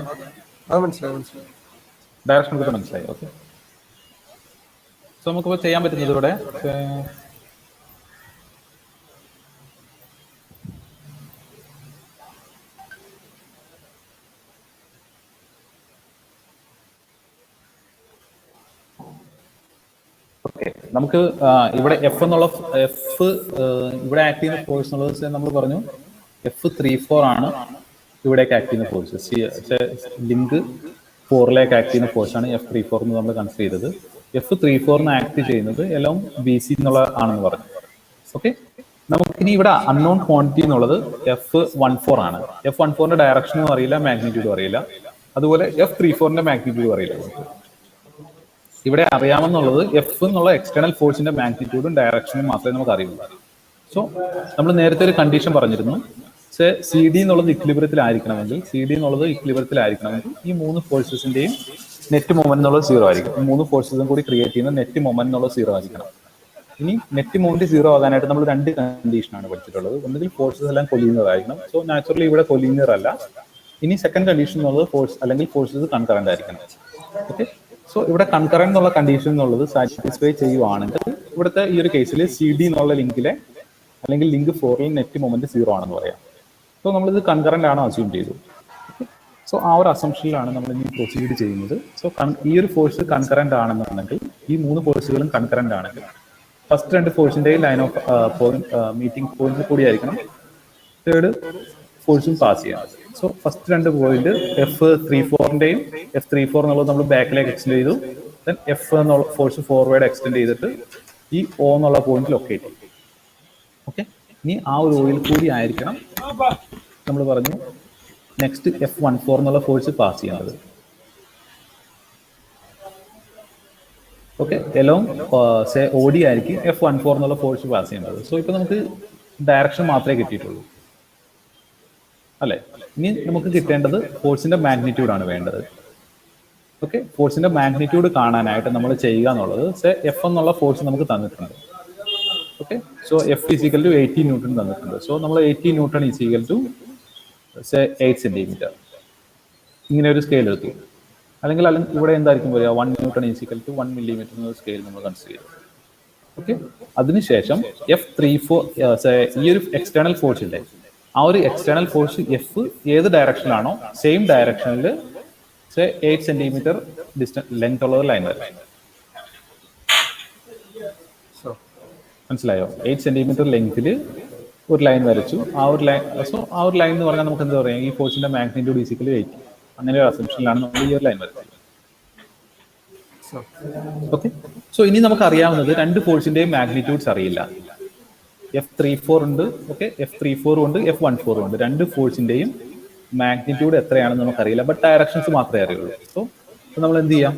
ഡയറക്ഷൻ എടുക്കുന്നത് മനസ്സിലായി. ഓക്കെ, സോ നമുക്കിപ്പോൾ ചെയ്യാൻ പറ്റുന്നത് ഇവിടെ നമുക്ക് ഇവിടെ എഫ് ഇവിടെ ആക്ട് ചെയ്യുന്ന ഫോഴ്സ് എന്നുള്ളത് നമ്മൾ പറഞ്ഞു F34 ആണ് ഇവിടേക്ക് ആക്ട് ചെയ്യുന്ന ഫോഴ്സ്. ലിങ്ക് 4ലേക്ക് ആക്ട് ചെയ്യുന്ന ഫോഴ്സാണ് F34 എന്ന് നമ്മൾ കൺസിഡർ ചെയ്തത്. F34 ആക്ട് ചെയ്യുന്നത് എല്ലാം BC എന്നുള്ള ആണെന്ന് പറഞ്ഞു. ഓക്കെ, നമുക്കിനി ഇവിടെ അൺനോൺ ക്വാണ്ടിറ്റി എന്നുള്ളത് F14 ആണ്. F14ന്റെ ഡയറക്ഷനും അറിയില്ല, മാഗ്നിറ്റ്യൂഡും അറിയില്ല. അതുപോലെ F34ന്റെ മാഗ്നിറ്റ്യൂഡും അറിയില്ല. ഇവിടെ അറിയാമെന്നുള്ളത് എഫ് എന്നുള്ള എക്സ്റ്റേണൽ ഫോഴ്സിന്റെ മാഗ്നിറ്റ്യൂഡും ഡയറക്ഷനും മാത്രമേ നമുക്ക് അറിയുള്ളൂ. സോ നമ്മൾ നേരത്തെ ഒരു കണ്ടീഷൻ പറഞ്ഞിരുന്നു, സി ഡി എന്നുള്ളത് ഇക്വിലിബ്രിയത്തിലായിരിക്കണമെങ്കിൽ ഈ മൂന്ന് ഫോഴ്സസിന്റെയും നെറ്റ് മൊമെന്റ് എന്നുള്ളത് 0 ആയിരിക്കും. ഈ മൂന്ന് ഫോഴ്സസും കൂടി ക്രിയേറ്റ് ചെയ്യുന്ന നെറ്റ് മൊമെന്റ് എന്നുള്ളത് 0 ആയിരിക്കണം. ഇനി നെറ്റ് മൊമെന്റ് 0 ആകാനായിട്ട് നമ്മൾ രണ്ട് കണ്ടീഷനാണ് പഠിച്ചിട്ടുള്ളത്. ഒന്നുകിൽ ഫോഴ്സസ് എല്ലാം കൊലീനിയർ ആയിരിക്കണം. സോ നാച്ചുറലി ഇവിടെ കൊലീനിയർ അല്ല. ഇനി സെക്കൻഡ് കണ്ടീഷൻ എന്നുള്ളത് ഫോഴ്സസ് കൺകറന്റ് ആയിരിക്കണം. ഓക്കെ, സോ ഇവിടെ കൺകറന്റ് എന്നുള്ള കണ്ടീഷൻ എന്നുള്ളത് സാറ്റിസ്ഫൈ ചെയ്യുവാണെങ്കിൽ ഇവിടുത്തെ ഈ ഒരു കേസിൽ സി ഡി എന്നുള്ള ലിങ്കിലെ അല്ലെങ്കിൽ ലിങ്ക് 4ൽ നെറ്റ് മൊമെന്റ് 0 ആണെന്ന് പറയാം. സോ നമ്മളിത് കൺകറന്റ് ആണ് അസ്യൂം ചെയ്തു. സോ ആ ഒരു അസംഷനിലാണ് നമ്മൾ ഇനി പ്രൊസീഡ് ചെയ്യുന്നത്. സോ ഈ ഒരു ഫോഴ്സ് കൺകറന്റ് ആണെന്നുണ്ടെങ്കിൽ, ഈ മൂന്ന് ഫോഴ്സുകളും കൺകറന്റ് ആണെങ്കിൽ ഫസ്റ്റ് രണ്ട് ഫോഴ്സിന്റെ ലൈൻ ഓഫ് മീറ്റിംഗ് പോയിന്റ് കൂടിയായിരിക്കണം തേർഡ് ഫോഴ്സും പാസ് ചെയ്യാം. സോ ഫസ്റ്റ് രണ്ട് പോയിന്റ് F34ന്റെയും F34 എന്നുള്ളത് നമ്മൾ ബാക്കിലേക്ക് എക്സ്റ്റെൻഡ് ചെയ്തു. ദെൻ എഫ് എന്നുള്ള ഫോഴ്സ് ഫോർവേഡ് എക്സ്റ്റെൻഡ് ചെയ്തിട്ട് ഈ O എന്നുള്ള പോയിന്റ് ലൊക്കേറ്റ് ചെയ്യും. ഓക്കെ, ഇനി ആ ഒരു ഓയിൽ കൂടി ആയിരിക്കണം നമ്മൾ പറഞ്ഞു നെക്സ്റ്റ് F14 എന്നുള്ള ഫോഴ്സ് പാസ് ചെയ്യുന്നത്. ഓക്കെ, എലോങ് OD ആയിരിക്കും F14 എന്നുള്ള ഫോഴ്സ് പാസ് ചെയ്യേണ്ടത്. സോ ഇപ്പൊ നമുക്ക് ഡയറക്ഷൻ മാത്രമേ കിട്ടിയിട്ടുള്ളൂ അല്ലെ. ഇനി നമുക്ക് കിട്ടേണ്ടത് ഫോഴ്സിന്റെ മാഗ്നിറ്റ്യൂഡ് ആണ് വേണ്ടത്. ഓക്കെ, ഫോഴ്സിന്റെ മാഗ്നിറ്റ്യൂഡ് കാണാനായിട്ട് നമ്മൾ ചെയ്യുക എന്നുള്ളത് എഫ് എന്നുള്ള ഫോഴ്സ് നമുക്ക് തന്നിട്ടുണ്ട്. ഓക്കെ, സോ F = 80 ന്യൂട്ടൺ തന്നിട്ടുണ്ട്. സോ നമ്മൾ 80 ന്യൂട്ടൺ = 8 സെന്റിമീറ്റർ ഇങ്ങനെ ഒരു സ്കെയിൽ എടുത്തു. അല്ലെങ്കിൽ ഇവിടെ എന്തായിരിക്കും പറയുക 1 ന്യൂട്ടൺ = 1 മില്ലിമീറ്റർ എന്ന സ്കെയിൽ നമ്മൾ കൺസിഡർ ചെയ്തു. ഓക്കെ, അതിനുശേഷം F34 ഈ ഒരു എക്സ്റ്റേണൽ ഫോഴ്സ് ഇല്ലേ, ആ ഒരു എക്സ്റ്റേണൽ ഫോഴ്സ് എഫ് ഏത് ഡയറക്ഷനിലാണോ സെയിം ഡയറക്ഷനിൽ 8 സെന്റിമീറ്റർ ഡിസ്റ്റൻസ് ലെങ്ത് ഉള്ള ഒരു ലൈൻ വരച്ചു. മനസ്സിലായോ? 8 സെന്റിമീറ്റർ ലെങ്ത്തിൽ ഒരു ലൈൻ വരച്ചു. ആ ഒരു ലൈൻ എന്ന് പറഞ്ഞാൽ നമുക്ക് എന്താ പറയാം, ഈ ഫോഴ്സിന്റെ മാഗ്നിറ്റ്യൂഡ് ഈസിക്കൽ 8. അങ്ങനെ ഒരു അസംഷനിലാണ് നമ്മൾ ഈ ഒരു ലൈൻ വരച്ചത്. ഓക്കെ. സോ ഇനി നമുക്ക് അറിയാവുന്നത് രണ്ട് ഫോഴ്സിന്റെയും മാഗ്നിറ്റ്യൂഡ്സ് അറിയില്ല. F34 ഉണ്ട്, ഓക്കെ, F34 ഉണ്ട്, F14 ഉണ്ട്. രണ്ട് ഫോഴ്സിന്റെയും മാഗ്നിറ്റ്യൂഡ് എത്രയാണെന്ന് നമുക്കറിയില്ല, ബട്ട് ഡയറക്ഷൻസ് മാത്രമേ അറിയുള്ളൂ. സോ നമ്മൾ എന്ത് ചെയ്യാം,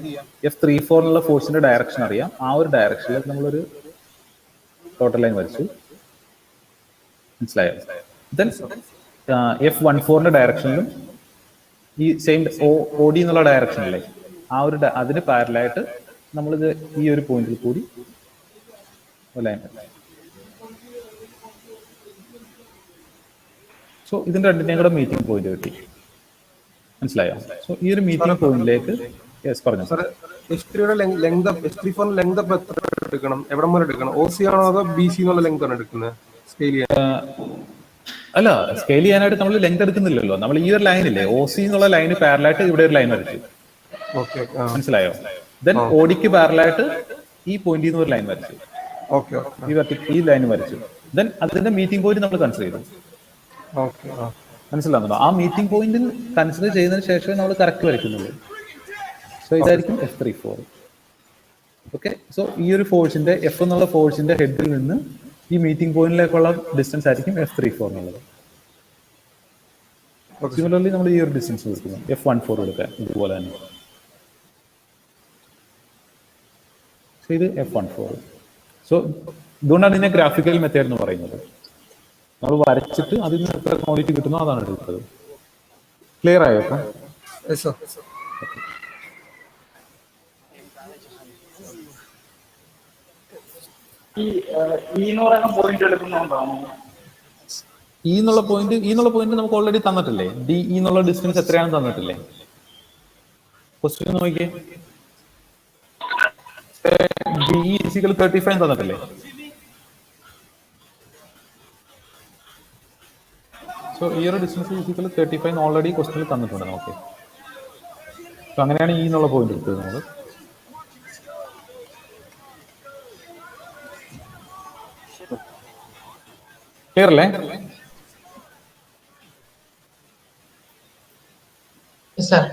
F34 എന്നുള്ള ഫോഴ്സിന്റെ ഡയറക്ഷൻ അറിയാം. ആ ഒരു ഡയറക്ഷനിൽ നമ്മളൊരു ടോട്ടൽ ലൈൻ വരച്ചു. മനസ്സിലായോ? ദെൻ F14ന്റെ ഡയറക്ഷനിലും ഈ സെയിം OD എന്നുള്ള ഡയറക്ഷനിലെ ആ ഒരു അതിന് പാരലായിട്ട് നമ്മളിത് ഈ ഒരു പോയിന്റിൽ കൂടി ലൈൻ. സോ ഇതിന്റെ രണ്ടിന്റെയും കൂടെ മീറ്റിംഗ് പോയിന്റ് കിട്ടി. മനസ്സിലായോ? സോ ഈ ഒരു മീറ്റിംഗ് പോയിന്റിലേക്ക് പറഞ്ഞു. F3യുടെ ലെങ്ത്, F34 ലെങ്ത് എത്ര എടുക്കണം, എവിടെ വരെ എടുക്കണം? OC ആണോ അതോ BC എന്നുള്ള ലെങ്ത് ആണ് എടുക്കുന്നത് സ്കെയിൽ ചെയ്യാൻ? അല്ല, സ്കെയിൽ ചെയ്യാനായിട്ട് നമ്മൾ ലെങ്ത് എടുക്കുന്നില്ലല്ലോ. നമ്മൾ ഈ ഒരു ലൈനില്ലേ, OC എന്നുള്ള ലൈന് പാരലായിട്ട് ഇവിടെ ഒരു ലൈൻ വരച്ചു. മനസ്സിലായോ? ദെൻ ODക്ക് പാരലായിട്ട് ഈ പോയിന്റിൽ നിന്ന് ഒരു ലൈൻ വരച്ചു. ഈ ലൈൻ വരച്ചു. ദെൻ അതിന്റെ മീറ്റിംഗ് പോയിന്റ് നമ്മൾ കൺസിഡർ ചെയ്തു. മനസ്സിലാകുന്നുണ്ടോ? ആ മീറ്റിംഗ് പോയിന്റിൽ കൺസിഡർ ചെയ്തതിനു ശേഷമേ നമ്മൾ കറക്റ്റ് വരയ്ക്കുന്നുള്ളൂ. സോ ഇതായിരിക്കും F34. ഓക്കെ. സോ ഈ ഒരു ഫോഴ്സിന്റെ F എന്നുള്ള ഫോഴ്സിന്റെ ഹെഡിൽ നിന്ന് ഈ മീറ്റിംഗ് പോയിന്റിലേക്കുള്ള ഡിസ്റ്റൻസ് ആയിരിക്കും F34 എന്നുള്ളത്. സിമിലർലി നമ്മൾ ഈ ഒരു ഡിസ്റ്റൻസ് കൊടുക്കുന്നു, F14 കൊടുക്കാൻ ഇതുപോലെ തന്നെ. സോ ഇത് F14. സോ ഇതുകൊണ്ടാണ് ഇതിനെ ഗ്രാഫിക്കൽ മെത്തേഡ് എന്ന് പറയുന്നത്. നമ്മൾ വരച്ചിട്ട് അതിൽ നിന്ന് എത്ര ക്വാണ്ടിറ്റി കിട്ടുന്നോ അതാണ് എടുത്തത്. ക്ലിയർ ആയോ? ഈ എന്നുള്ള പോയിന്റ് നമുക്ക് ഓൾറെഡി തന്നിട്ടില്ലേ? DE എന്നുള്ള ഡിസ്റ്റൻസ് എത്രയാണെന്ന് തന്നിട്ടില്ലേ? ക്വസ്റ്റ്യൻ നോക്കിയേ. DE = 35 തന്നിട്ടില്ലേ? സോ ഈ ഒരു ഡിസ്റ്റൻസ് = 35 ഓൾറെഡി ക്വസ്റ്റ്യനിൽ തന്നിട്ടുണ്ട് നമുക്ക്. സോ അങ്ങനെയാണ് ഈ എന്നുള്ള പോയിന്റ് എടുത്തത് നമ്മൾ. ക്ലിയർ അല്ലേ? സർ